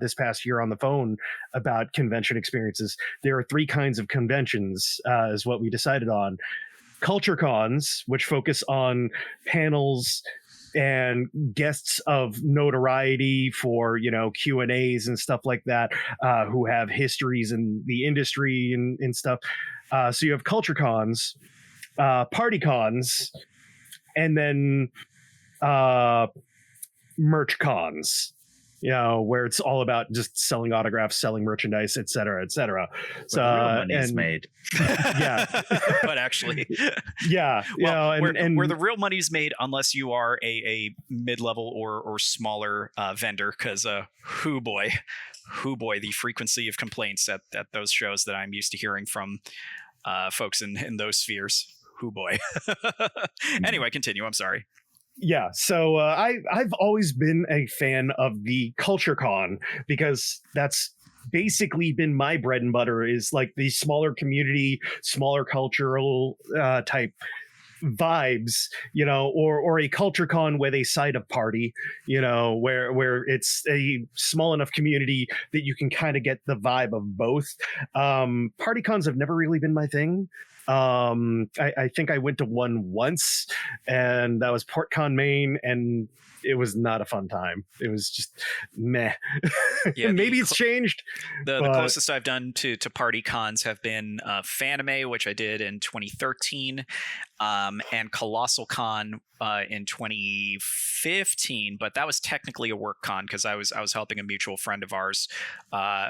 this past year on the phone about convention experiences. There are 3 kinds of conventions, is what we decided on. Culture cons, which focus on panels and guests of notoriety for, you know, Q&As and stuff like that, who have histories in the industry and stuff. So you have culture cons, party cons, and then merch cons, you know, where it's all about just selling autographs, selling merchandise, et cetera, et cetera. So real money's made. Yeah. But actually, yeah, well, you know, where the real money's made, unless you are a mid-level or smaller vendor, because hoo boy, the frequency of complaints at those shows that I'm used to hearing from folks in those spheres. Hoo boy. Anyway, continue. I'm sorry. Yeah, so I've always been a fan of the Culture Con, because that's basically been my bread and butter, is like the smaller community, smaller cultural type vibes, you know, or a Culture Con with a side of party, you know, where it's a small enough community that you can kind of get the vibe of both. Party cons have never really been my thing. I think I went to one once, and that was PortCon Maine, and it was not a fun time. It was just meh. Yeah, maybe it's changed. The closest I've done to party cons have been Fanime, which I did in 2013, and Colossal Con in 2015. But that was technically a work con because I was helping a mutual friend of ours.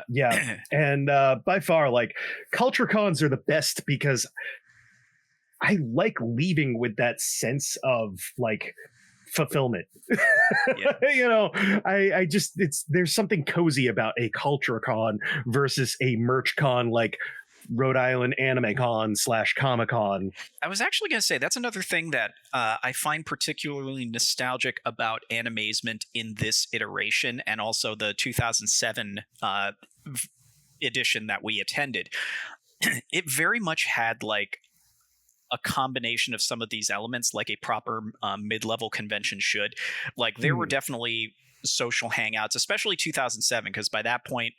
Yeah, and by far, like, culture cons are the best because I like leaving with that sense of like fulfillment. Yeah. I just, there's something cozy about a culture con versus a merch con like Rhode Island Anime Con / Comic Con. I was actually going to say that's another thing that I find particularly nostalgic about Animazement in this iteration, and also the 2007 edition that we attended. It very much had like a combination of some of these elements like a proper mid-level convention should. Like there were definitely social hangouts, especially 2007, because by that point,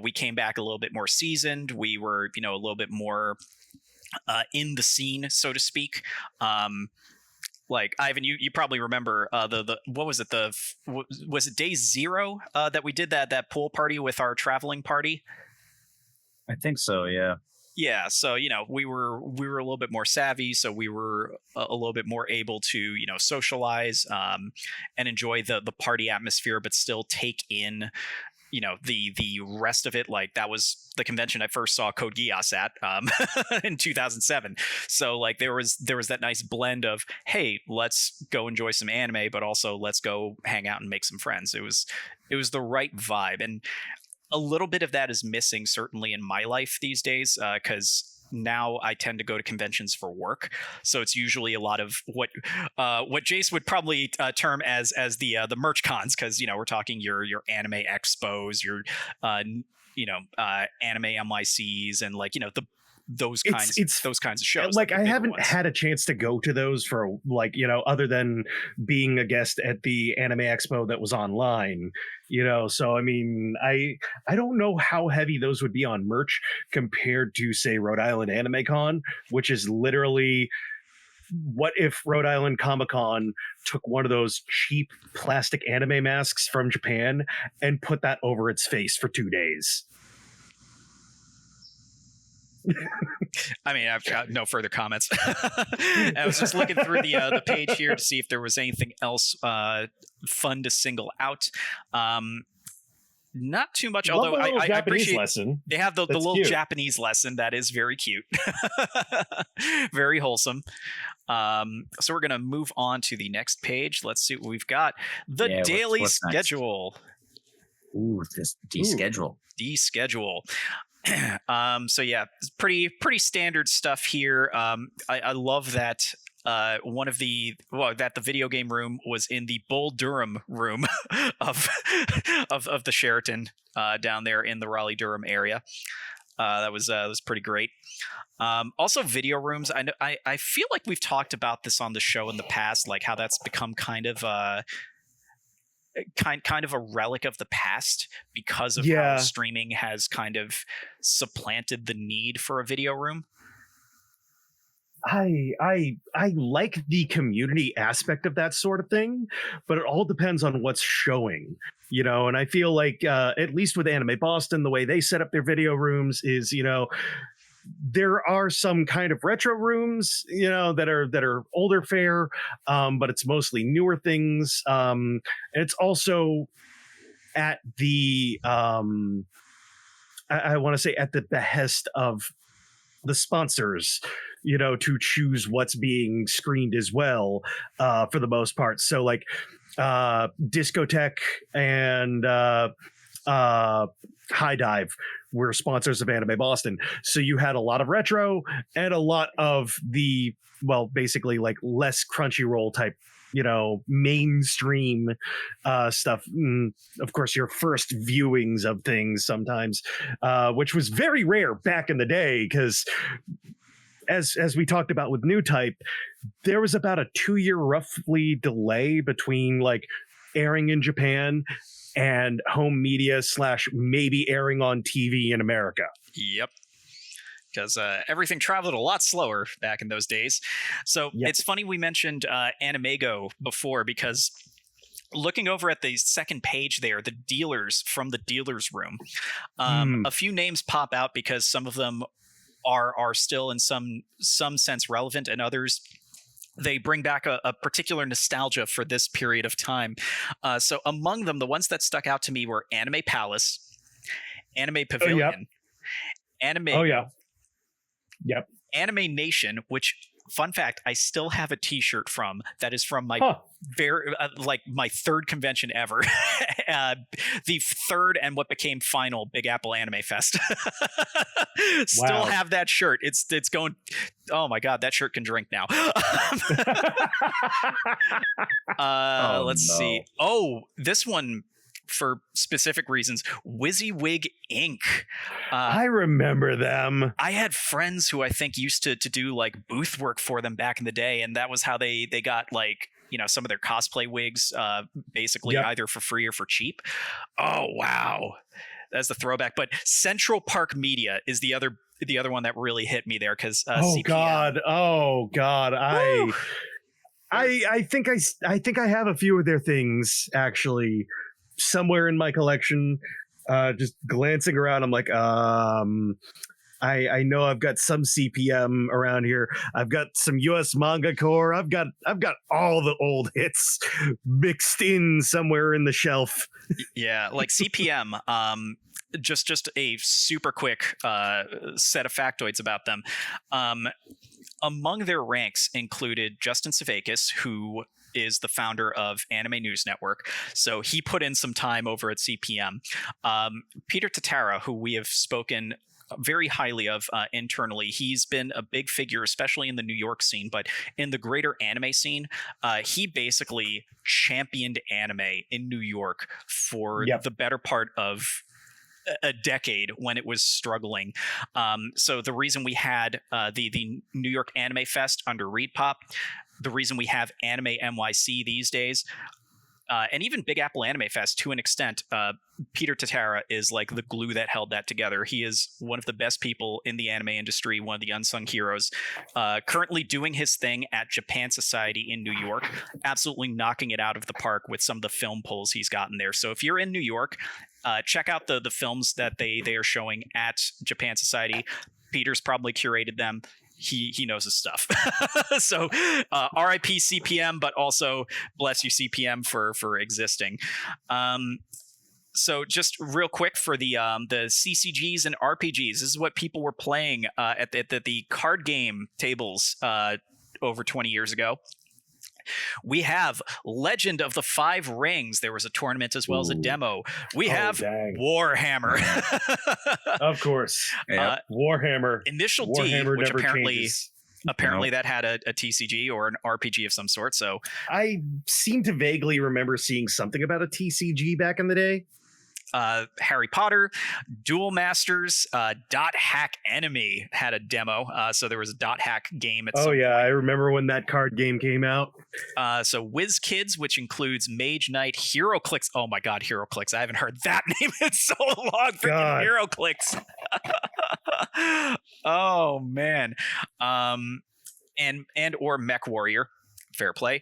we came back a little bit more seasoned. We were, a little bit more in the scene, so to speak. Like Ivan, you probably remember the what was it, was it day 0 that we did that pool party with our traveling party? I think so, yeah. Yeah, so we were a little bit more savvy, so we were a little bit more able to socialize and enjoy the party atmosphere, but still take in the rest of it. Like that was the convention I first saw Code Geass at in 2007. So like there was that nice blend of, hey, let's go enjoy some anime, but also let's go hang out and make some friends. It was the right vibe, and a little bit of that is missing certainly in my life these days, because now I tend to go to conventions for work. So it's usually a lot of what Jace would probably term as the merch cons, because we're talking your anime expos, your anime MICs, and like those kinds of shows. Like I haven't had a chance to go to those for like other than being a guest at the Anime Expo that was online. So I mean, I don't know how heavy those would be on merch compared to say Rhode Island Anime Con, which is literally, what if Rhode Island Comic Con took one of those cheap plastic anime masks from Japan and put that over its face for 2 days? I mean, I've got no further comments. I was just looking through the page here to see if there was anything else fun to single out. Not too much, although I appreciate lesson. They have the little cute Japanese lesson that is very cute, very wholesome. So we're gonna move on to the next page. Let's see what we've got. The daily schedule. Next? Ooh, this deschedule. Deschedule. So yeah, pretty standard stuff here. I love that that the video game room was in the Bull Durham room of the Sheraton down there in the Raleigh Durham area. That was pretty great. Also, video rooms. I feel like we've talked about this on the show in the past, like how that's become kind of a relic of the past because of how streaming has kind of supplanted the need for a video room. I like the community aspect of that sort of thing, but it all depends on what's showing, and I feel like at least with Anime Boston, the way they set up their video rooms is, there are some kind of retro rooms, that are older fare, but it's mostly newer things. And it's also at the I want to say at the behest of the sponsors, to choose what's being screened as well, for the most part. So like Discotheque and High Dive were sponsors of Anime Boston. So you had a lot of retro and a lot of the, basically like less Crunchyroll type, mainstream stuff. And of course, your first viewings of things sometimes, which was very rare back in the day, because as we talked about with New Type, there was about a 2-year roughly delay between like airing in Japan and home media / maybe airing on TV in America. Yep. because everything traveled a lot slower back in those days. So it's funny we mentioned Animego before, because looking over at the second page there, the dealers from the dealer's room, a few names pop out because some of them are still in some sense relevant, and others they bring back a particular nostalgia for this period of time. So among them, the ones that stuck out to me were Anime Palace, Anime Pavilion, Anime. Oh yeah. Yep. Anime Nation, which, fun fact, I still have a T-shirt from that is from my my third convention ever, the third and what became final Big Apple Anime Fest. Still have that shirt. It's going. Oh my god, that shirt can drink now. Let's see. Oh, this one, for specific reasons, WYSIWYG Inc. I remember them. I had friends who I think used to do like booth work for them back in the day, and that was how they got like, you know, some of their cosplay wigs basically either for free or for cheap. Oh wow, that's the throwback. But Central Park Media is the other one that really hit me there, because CPM. Oh god, I think I have a few of their things actually somewhere in my collection. Just glancing around, I'm like, I know I've got some CPM around here. I've got some US Manga Core. I've got all the old hits mixed in somewhere in the shelf. Yeah, like CPM. Just a super quick set of factoids about them. Among their ranks included Justin Savakis, who is the founder of Anime News Network. So he put in some time over at CPM. Peter Tatara, who we have spoken very highly of internally. He's been a big figure, especially in the New York scene, but in the greater anime scene, he basically championed anime in New York for the better part of a decade when it was struggling. So the reason we had the New York Anime Fest under ReedPop, the reason we have Anime NYC these days, and even Big Apple Anime Fest to an extent, Peter Tatara is like the glue that held that together. He is one of the best people in the anime industry, one of the unsung heroes, currently doing his thing at Japan Society in New York, absolutely knocking it out of the park with some of the film polls he's gotten there. So if you're in New York, check out the films that they are showing at Japan Society. Peter's probably curated them. He knows his stuff. So RIP CPM, but also bless you CPM for existing. So just real quick for the CCGs and RPGs, this is what people were playing at the card game tables over 20 years ago. We have Legend of the Five Rings. There was a tournament as well as a demo. We have Warhammer. Of course. Warhammer. Initial Warhammer, D, which changes. apparently that had a TCG or an RPG of some sort. So I seem to vaguely remember seeing something about a TCG back in the day. Harry Potter, Duel Masters, Dot Hack Enemy had a demo. So there was a Dot Hack game at some point. I remember when that card game came out. So Whiz Kids, which includes Mage Knight, HeroClix. Oh my god, HeroClix. I haven't heard that name in so long. Freaking HeroClix. Oh man. And or Mech Warrior. Fair play.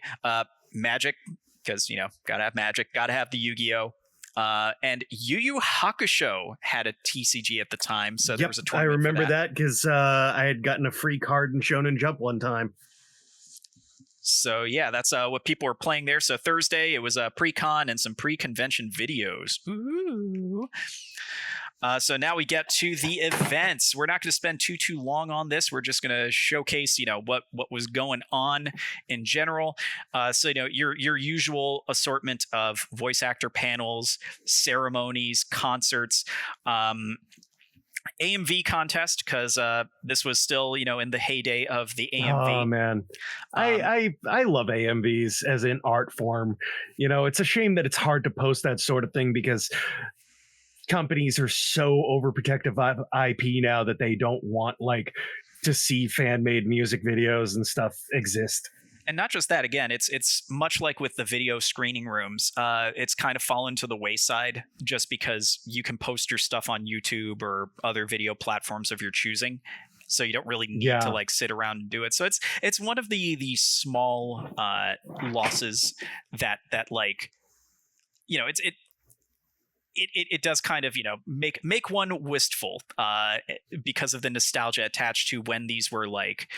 Magic, because gotta have Magic, gotta have the Yu-Gi-Oh! And Yu Yu Hakusho had a TCG at the time, so there was a tournament. I remember that because I had gotten a free card in Shonen Jump one time. So yeah, that's what people were playing there. So Thursday, it was a pre-con and some pre-convention videos. Ooh. So now we get to the events. We're not going to spend too long on this. We're just going to showcase, what was going on in general. So your usual assortment of voice actor panels, ceremonies, concerts, AMV contest, because this was still in the heyday of the AMV. Oh man, I love AMVs as an art form. It's a shame that it's hard to post that sort of thing because companies are so overprotective of IP now that they don't want to see fan-made music videos and stuff exist. And not just that, again, it's much like with the video screening rooms. It's kind of fallen to the wayside just because you can post your stuff on YouTube or other video platforms of your choosing. so you don't really need to like sit around and do it. So it's one of the small losses that like, you know, it does kind of, you know, make one wistful because of the nostalgia attached to when these were like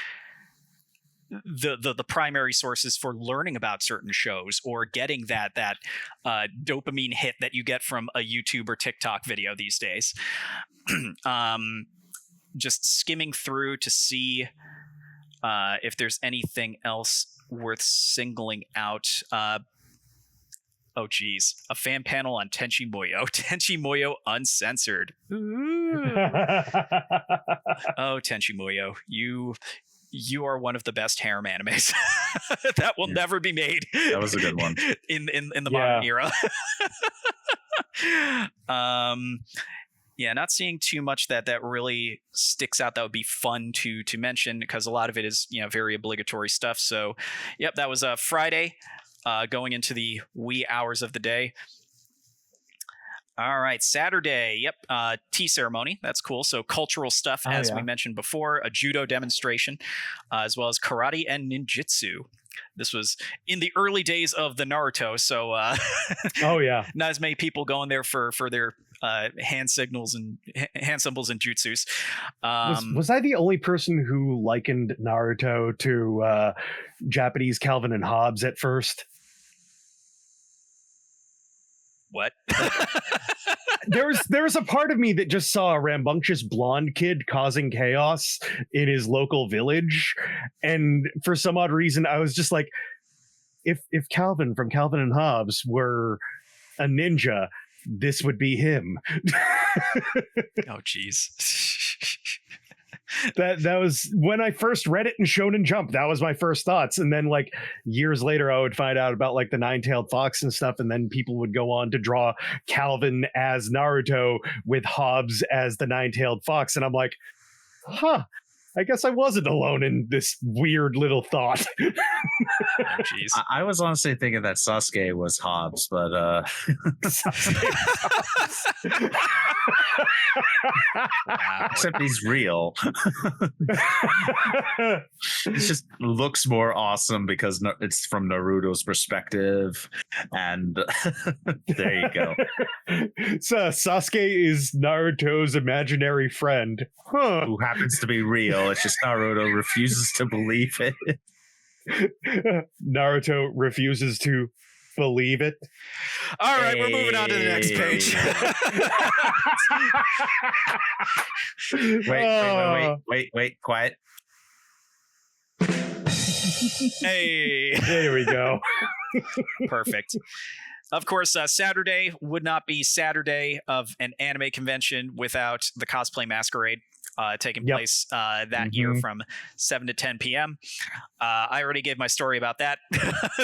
the primary sources for learning about certain shows or getting that dopamine hit that you get from a YouTube or TikTok video these days. Just skimming through to see if there's anything else worth singling out. Oh, geez. A fan panel on Tenchi Muyo. Tenchi Muyo Uncensored. Oh, Tenchi Muyo. You are one of the best harem animes that will never be made. That was a good one. in the modern era. Yeah, not seeing too much that really sticks out that would be fun to mention, because a lot of it is, you know, very obligatory stuff. So, yep, that was Friday. Going into the wee hours of the day. All right, Saturday. Yep, tea ceremony. That's cool. So cultural stuff, as we mentioned before, a judo demonstration, as well as karate and ninjutsu. This was in the early days of the Naruto, so not as many people going there for their hand signals and hand symbols and jutsus. Was I the only person who likened Naruto to Japanese Calvin and Hobbes at first? What? There's a part of me that just saw a rambunctious blonde kid causing chaos in his local village, and for some odd reason I was just like, if Calvin from Calvin and Hobbes were a ninja, this would be him. Oh geez. That was when I first read it in Shonen Jump. That was my first thoughts, and then like years later I would find out about like the nine-tailed fox and stuff, and then people would go on to draw Calvin as Naruto with Hobbes as the nine-tailed fox, and I'm like, huh, I guess I wasn't alone in this weird little thought. Oh, geez. I was honestly thinking that Sasuke was Hobbes, but except he's real. It just looks more awesome because it's from Naruto's perspective, and there you go. So Sasuke is Naruto's imaginary friend, who happens to be real. It's just Naruto refuses to believe it. Naruto refuses to believe it. All right, we're moving on to the next page. Wait, quiet. Hey, there we go. Perfect. Of course, Saturday would not be Saturday of an anime convention without the Cosplay Masquerade taking place that year from 7 to 10 p.m. I already gave my story about that,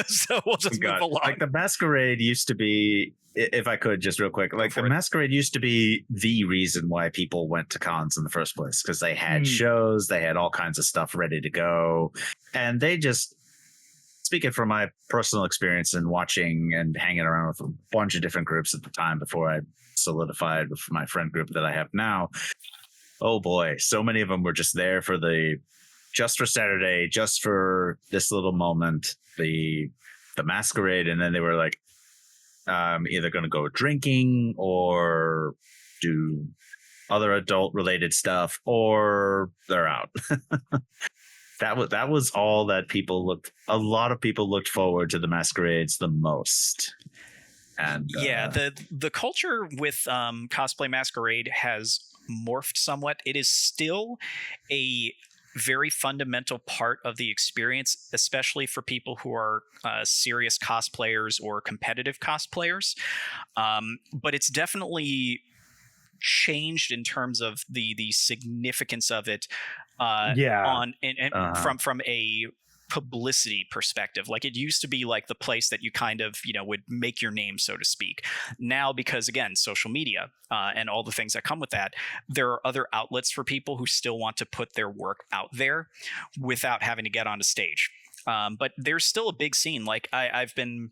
so we'll just move along. Like the Masquerade used to be, if I could just real quick, like the Masquerade used to be the reason why people went to cons in the first place, because they had shows, they had all kinds of stuff ready to go, and they just, speaking from my personal experience and watching and hanging around with a bunch of different groups at the time before I solidified with my friend group that I have now, oh boy, so many of them were just there for Saturday, just for this little moment, the Masquerade, and then they were like either going to go drinking or do other adult related stuff, or they're out. That was all that a lot of people looked forward to the Masquerades the most. And the culture with Cosplay Masquerade has morphed somewhat. It is still a very fundamental part of the experience, especially for people who are serious cosplayers or competitive cosplayers. But it's definitely changed in terms of the significance of it from a publicity perspective. Like, it used to be like the place that you kind of, you know, would make your name, so to speak. Now, because again, social media and all the things that come with that, there are other outlets for people who still want to put their work out there without having to get on a stage. But there's still a big scene. Like I've been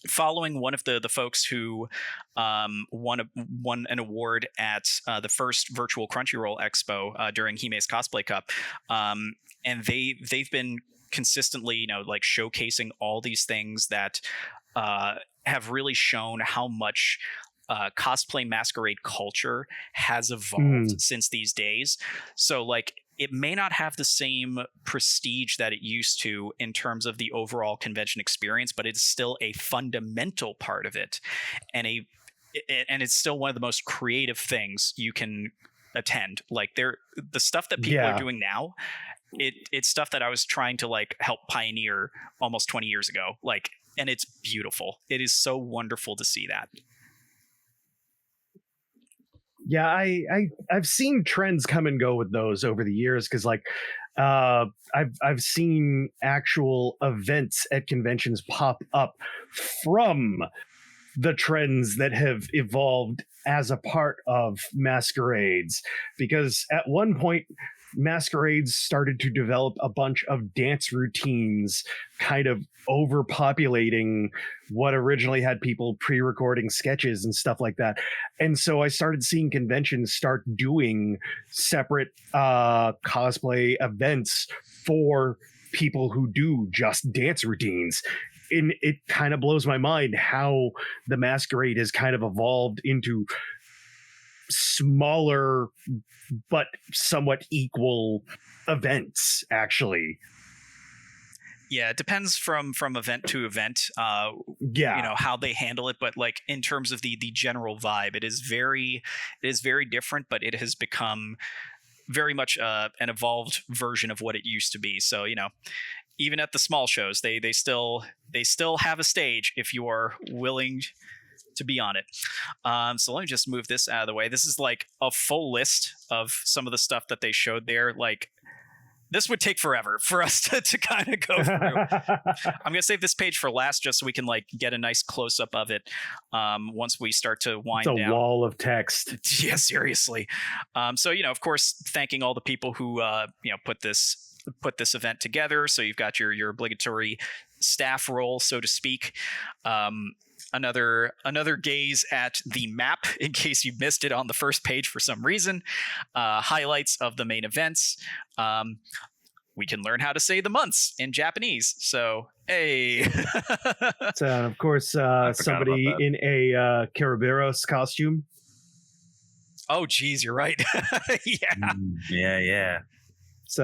following one of the folks who won an award at the first virtual Crunchyroll Expo during Hime's Cosplay Cup, and they've been consistently, like showcasing all these things that have really shown how much cosplay masquerade culture has evolved since these days. So like, it may not have the same prestige that it used to in terms of the overall convention experience, but it's still a fundamental part of it, and it's still one of the most creative things you can attend. Like the stuff that people are doing now, it's stuff that I was trying to like help pioneer almost 20 years ago. Like, and it's beautiful. It is so wonderful to see that. Yeah, I've seen trends come and go with those over the years, because like I've seen actual events at conventions pop up from the trends that have evolved as a part of masquerades, because at one point masquerades started to develop a bunch of dance routines, kind of overpopulating what originally had people pre-recording sketches and stuff like that. And so I started seeing conventions start doing separate cosplay events for people who do just dance routines. And it kind of blows my mind how the masquerade has kind of evolved into smaller but somewhat equal events, actually. Yeah, it depends from event to event, how they handle it. But like, in terms of the general vibe, it is very different, but it has become very much an evolved version of what it used to be. So, even at the small shows, they still have a stage if you are willing to be on it. So let me just move this out of the way. This is like a full list of some of the stuff that they showed there. Like, this would take forever for us to kind of go through. I'm gonna save this page for last, just so we can like get a nice close up of it once we start to wind down. It's a wall of text. Yeah, seriously. So of course, thanking all the people who put this event together. So you've got your obligatory staff role, so to speak. Another gaze at the map in case you missed it on the first page for some reason. Highlights of the main events. We can learn how to say the months in Japanese. So, hey. So, of course, somebody in a Caraberos costume. Oh, geez, you're right. Yeah. Yeah. It's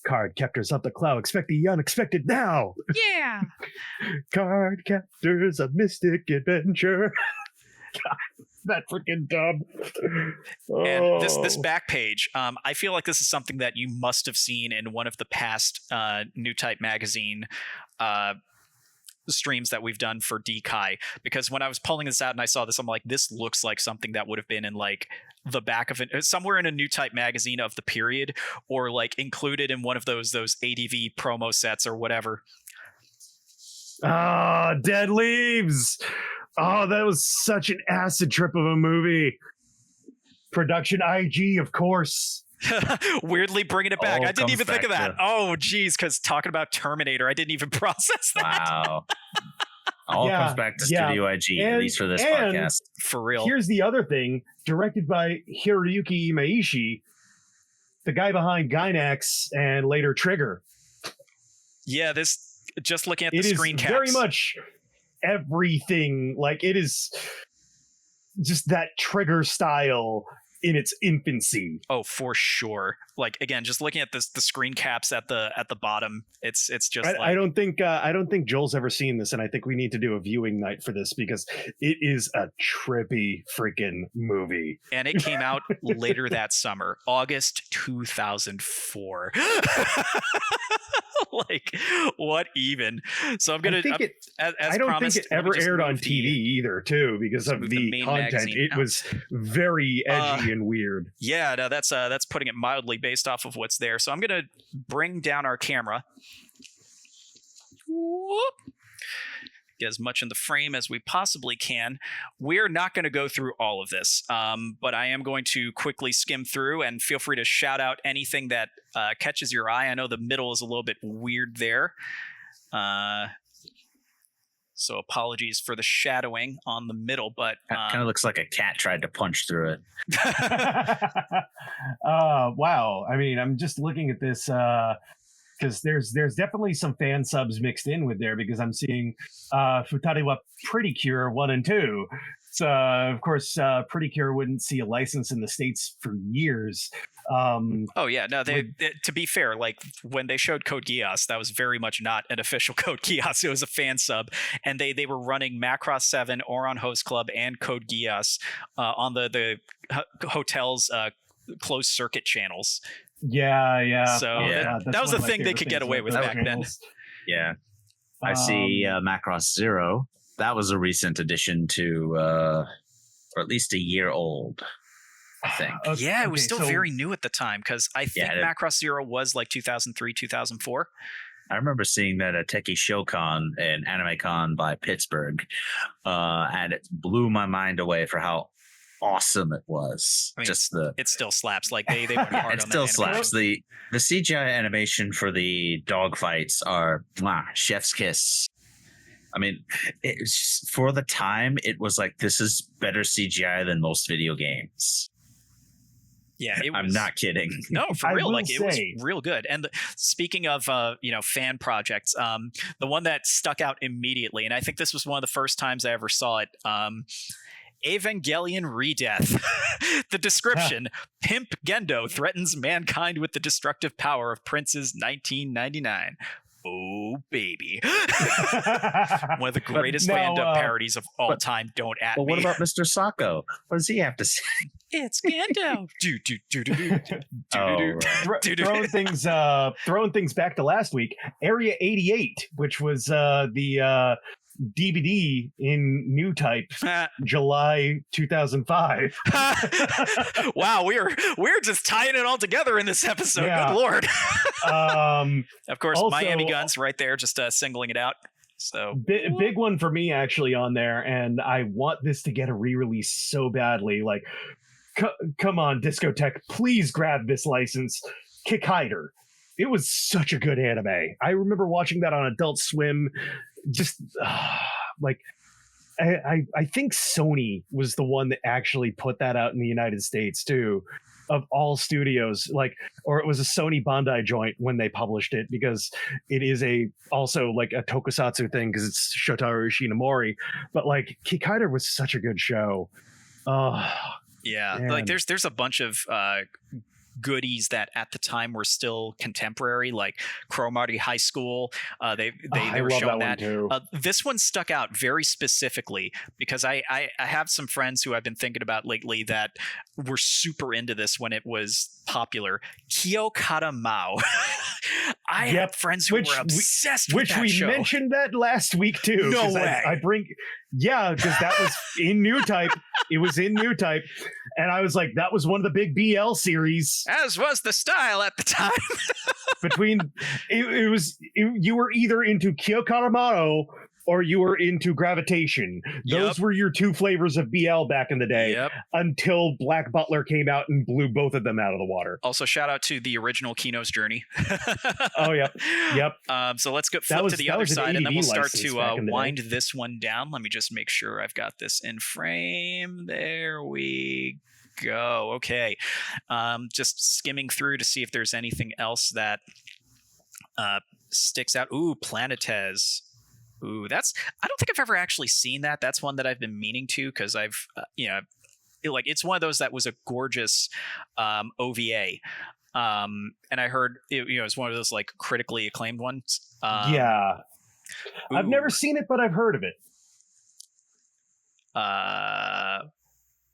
Card captors of the cloud. Expect the unexpected now. Yeah. Card captors of mystic adventure. God, that freaking dumb. And this back page, I feel like this is something that you must have seen in one of the past New Type magazine streams that we've done for DEE Kai, because when I was pulling this out and I saw this, I'm like, this looks like something that would have been in like the back of it, somewhere in a New Type magazine of the period, or like included in one of those ADV promo sets or whatever. Dead Leaves. Oh, that was such an acid trip of a movie. Production IG, of course. Weirdly bringing it back. I didn't even think of that. Oh, geez, because talking about Terminator, I didn't even process that. Wow. All comes back to Studio IG, at least for this podcast. For real. Here's the other thing. Directed by Hiroyuki Imaishi, the guy behind Gainax and later Trigger. Yeah, this, just looking at the screen caps. Very much everything. Like, it is just that Trigger style in its infancy. Oh, for sure. Like, again, just looking at the screen caps at the bottom, it's just I don't think Joel's ever seen this, and I think we need to do a viewing night for this, because it is a trippy freaking movie. And it came out later that summer, August 2004. Like, what even? So I'm gonna. I don't think it ever aired on TV either, too, because of the content. It was very edgy and weird. Yeah, no, that's putting it mildly, based off of what's there. So I'm gonna bring down our camera. Whoop. Get as much in the frame as we possibly can. We're not going to go through all of this, but I am going to quickly skim through, and feel free to shout out anything that catches your eye. I know the middle is a little bit weird there. So apologies for the shadowing on the middle, but kind of looks like a cat tried to punch through it. Wow. I mean, I'm just looking at this because there's definitely some fan subs mixed in with there, because I'm seeing Futari wa Pretty Cure 1 and 2. So, of course, Pretty Cure wouldn't see a license in the States for years. Oh yeah, no. They to be fair, like when they showed Code Geass, that was very much not an official Code Geass. It was a fan sub, and they were running Macross 7, Oron Host Club, and Code Geass on the hotel's closed circuit channels. Yeah. So that was the thing they could get away with back then. Yeah, I see Macross Zero. That was a recent addition to, or at least a year old, I think. Yeah, it was still very new at the time, because I think Macross Zero was like 2003, 2004. I remember seeing that at Techie Showcon and AnimeCon by Pittsburgh, and it blew my mind away for how awesome it was. I mean, it still slaps. Like they went hard it on still that slaps. The CGI animation for the dogfights are chef's kiss. I mean, for the time, it was like, this is better CGI than most video games. Yeah, I'm not kidding. No, for real. Like, it was real good. And speaking of, fan projects, the one that stuck out immediately, and I think this was one of the first times I ever saw it, Evangelion Redeath. The description: Pimp Gendo threatens mankind with the destructive power of Prince's 1999. Oh, baby. One of the greatest fandom parodies of all time. Don't at me. But what about Mr. Sacco? What does he have to say? It's Gendo. Throwing things back to last week. Area 88, which was the DVD in new type, July 2005. Wow, we're just tying it all together in this episode. Yeah. Good lord. Of course, also, Miami Guns right there, just singling it out. So big one for me actually on there, and I want this to get a re-release so badly. Like, come on, Discotheque, please grab this license. Kick Hider. It was such a good anime. I remember watching that on Adult Swim. Just like, I think Sony was the one that actually put that out in the United States too, of all studios. Like, or it was a Sony Bandai joint when they published it, because it is also like a tokusatsu thing, because it's Shotaro Ishinomori. But like, Kikaider was such a good show. Yeah, man. Like there's a bunch of goodies that at the time were still contemporary, like Cromartie High School. They were showing that. This one stuck out very specifically because I have some friends who I've been thinking about lately that were super into this when it was popular. Kyokara Mao. I have friends who were obsessed with that show. Which we mentioned that last week too. No way. Because that was in new type. It was in new type. And I was like, that was one of the big BL series. As was the style at the time. You were either into Kyokara Mao or you were into Gravitation. Those were your two flavors of BL back in the day, until Black Butler came out and blew both of them out of the water. Also, shout out to the original Kino's Journey. Oh, yep. So let's flip to the other side, and then we'll start to wind this one down. Let me just make sure I've got this in frame. There we go. Okay. Just skimming through to see if there's anything else that sticks out. Ooh, Planetes. Ooh, I don't think I've ever actually seen that. That's one that I've been meaning to, because I've, it's one of those that was a gorgeous OVA. And I heard, it's one of those like critically acclaimed ones. Yeah. Ooh. I've never seen it, but I've heard of it.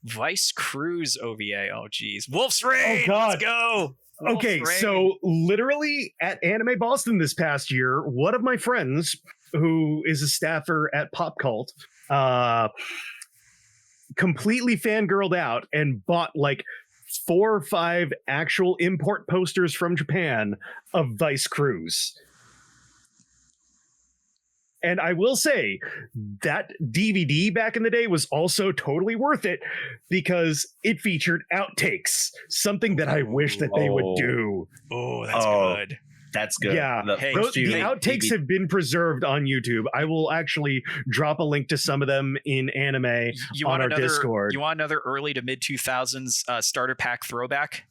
Vice Cruise OVA. Oh, geez. Wolf's Raid. Oh, God. Let's go. Okay, so literally at Anime Boston this past year, one of my friends, who is a staffer at Pop Cult, completely fangirled out and bought like 4 or 5 actual import posters from Japan of Vice Cruise. And I will say that DVD back in the day was also totally worth it, because it featured outtakes, something that I wish that they would do. Oh, that's good. That's good. Yeah. The outtakes have been preserved on YouTube. I will actually drop a link to some of them in anime on our Discord. You want another early to mid 2000s starter pack throwback?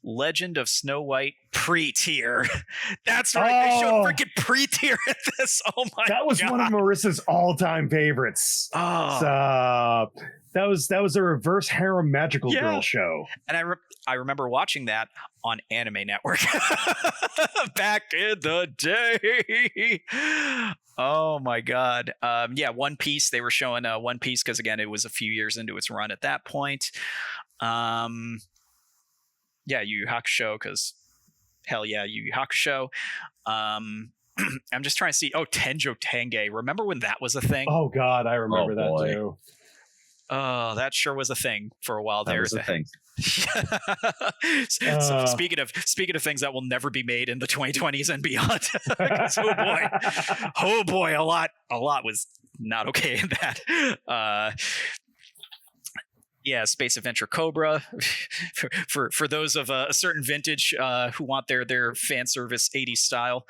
Legend of Snow White pre-tier. That's right. They showed freaking pre-tier at this. Oh my god. That was one of Marissa's all-time favorites. Oh. That was a reverse harem magical girl show. And I remember watching that on Anime Network back in the day. Oh my god. One Piece. They were showing One Piece because again, it was a few years into its run at that point. Yu Yu Hakusho, because hell yeah, Yu Yu Hakusho. I'm just trying to see. Oh, Tenjo Tenge. Remember when that was a thing? Oh god, I remember that too. Oh, that sure was a thing for a while. That was a thing. So speaking of things that will never be made in the 2020s and beyond, oh boy, a lot was not okay in that. Space Adventure Cobra for those of a certain vintage who want their fan service 80s style.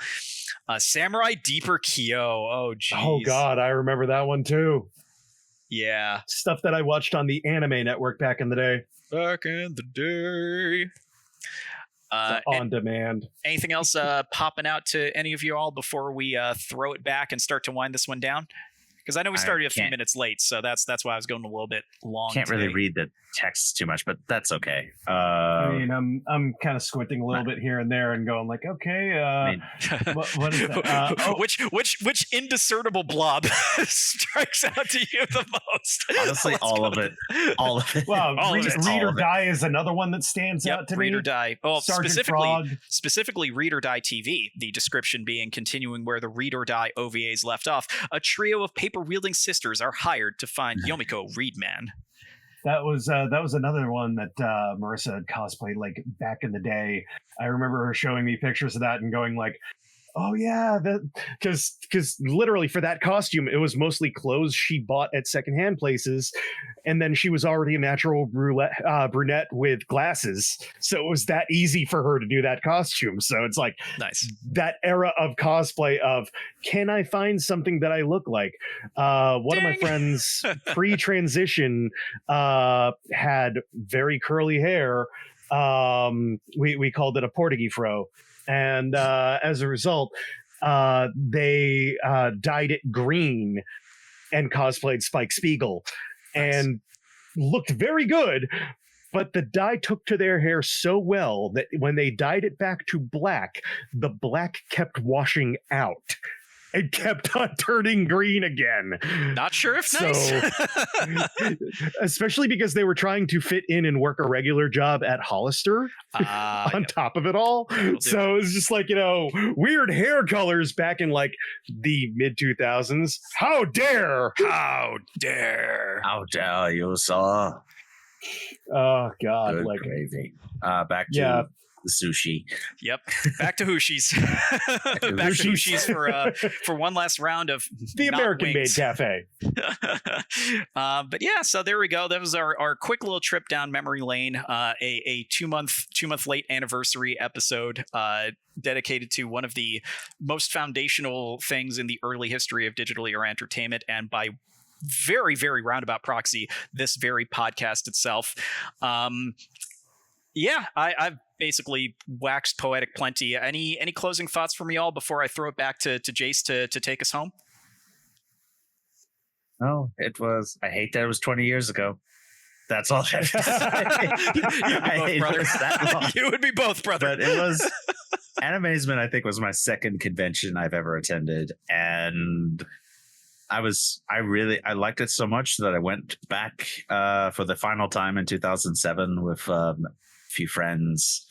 Samurai Deeper Kyo. Oh geez. Oh god, I remember that one too. Yeah. Stuff that I watched on the Anime Network back in the day. On demand. Anything else popping out to any of you all before we throw it back and start to wind this one down? Because I know we started a few minutes late, so that's why I was going a little bit long. Can't really read the text too much, but that's okay. I mean, I'm kind of squinting a little bit here and there and going like, okay, what is that? Which indiscernible blob strikes out to you the most? Honestly, all of it. Well, Read or Die is another one that stands out to me. Read or Die. Well, Sergeant specifically Read or Die TV. The description being continuing where the Read or Die OVAs left off. A trio of paper-wielding sisters are hired to find Yomiko Reedman. That was another one that Marissa had cosplayed like back in the day. I remember her showing me pictures of that and going like, oh yeah, because literally for that costume, it was mostly clothes she bought at secondhand places, and then she was already a natural brunette with glasses, so it was that easy for her to do that costume. So it's like nice, that era of cosplay of, can I find something that I look like? One of my friends pre-transition had very curly hair. We called it a Portuguese fro. And as a result, they dyed it green and cosplayed Spike Spiegel and looked very good. But the dye took to their hair so well that when they dyed it back to black, the black kept washing out. It kept on turning green again. Not sure if nice. Especially because they were trying to fit in and work a regular job at Hollister on top of it all. So it was just like, weird hair colors back in like the mid 2000s. How dare! How dare! How dare you, sir? Oh God! Good like gravy. Back to the sushi. Yep. Back to Hushi's. Back to Hushi's for one last round of the American Made Cafe. But yeah, so there we go. That was our quick little trip down memory lane. A 2 month late anniversary episode dedicated to one of the most foundational things in the early history of digital era entertainment, and by very, very roundabout proxy, this very podcast itself. I've basically waxed poetic plenty. Any closing thoughts from y'all before I throw it back to Jace to take us home? Oh, I hate that it was 20 years ago. That's all I have to say. You would be both, brother. But it was Animazement, I think, was my second convention I've ever attended. And I liked it so much that I went back for the final time in 2007 with a few friends,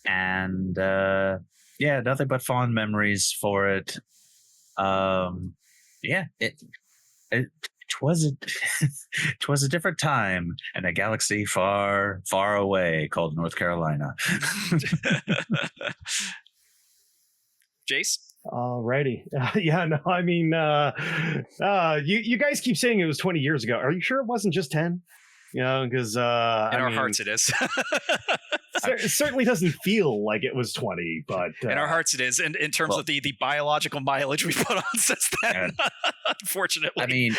and nothing but fond memories for it. It was a different time in a galaxy far, far away called North Carolina. Jace? Alrighty. I mean, you guys keep saying it was 20 years ago. Are you sure it wasn't just 10? because in our hearts it is. It certainly doesn't feel like it was 20, but in our hearts it is. And in terms of the biological mileage we put on since then, unfortunately. I mean,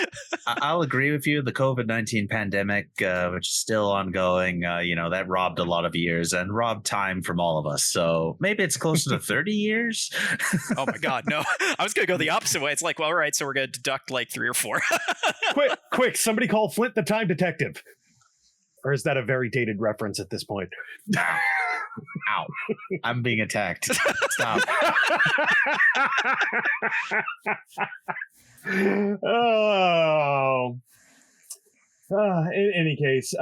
I'll agree with you. The COVID-19 pandemic, which is still ongoing, that robbed a lot of years and robbed time from all of us. So maybe it's closer to 30 years. Oh my God, no. I was going to go the opposite way. It's like, well, all right, so we're going to deduct like 3 or 4. Quick, somebody call Flint the Time Detective. Or is that a very dated reference at this point? Ow. I'm being attacked. Stop. Oh. In any case,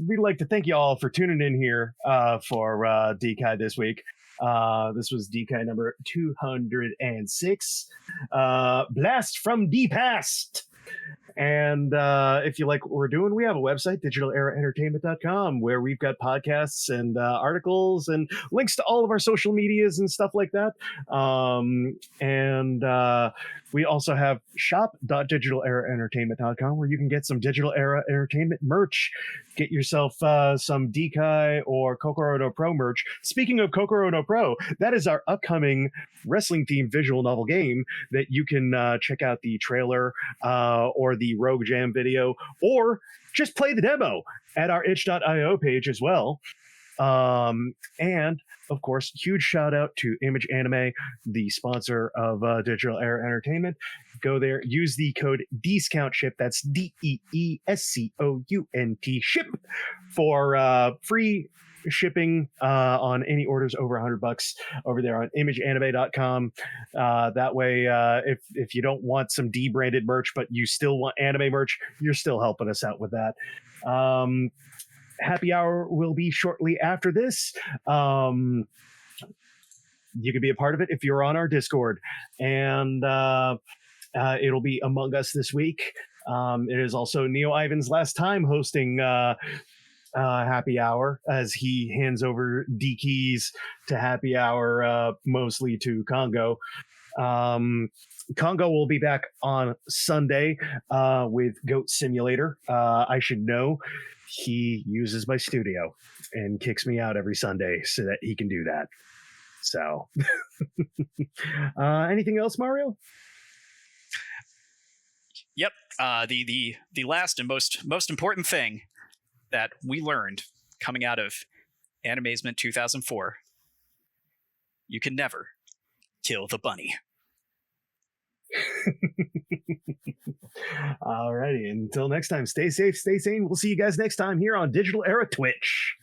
we'd like to thank you all for tuning in here for DEE Kai this week. This was DEE Kai number 206. Blast from the past. And if you like what we're doing, we have a website, digitaleraentertainment.com, where we've got podcasts and articles and links to all of our social medias and stuff like that. And we also have shop.digitaleraentertainment.com, where you can get some Digital Era Entertainment merch. Get yourself some DEE Kai or Kokoro no Pro merch. Speaking of Kokoro no Pro, that is our upcoming wrestling-themed visual novel game that you can check out the trailer or the Rogue Jam video, or just play the demo at our itch.io page as well. And of course, huge shout out to Image Anime, the sponsor of Digital Era Entertainment. Go there, use the code DESCOUNT. That's DEESCOUNT ship for free shipping on any orders over $100 over there on imageanime.com. That way, if you don't want some D-branded merch, but you still want anime merch, you're still helping us out with that. Happy hour will be shortly after this. You can be a part of it if you're on our Discord, and it'll be Among Us this week. It is also Neo Ivan's last time hosting Happy Hour, as he hands over D keys to Happy Hour, mostly to Congo. Congo will be back on Sunday with Goat Simulator. I should know he uses my studio and kicks me out every Sunday so that he can do that. So, anything else, Mario? Yep. The last and most important thing that we learned coming out of Animazement 2004: you can never kill the bunny. Alrighty, until next time, stay safe, stay sane. We'll see you guys next time here on Digital Era Twitch.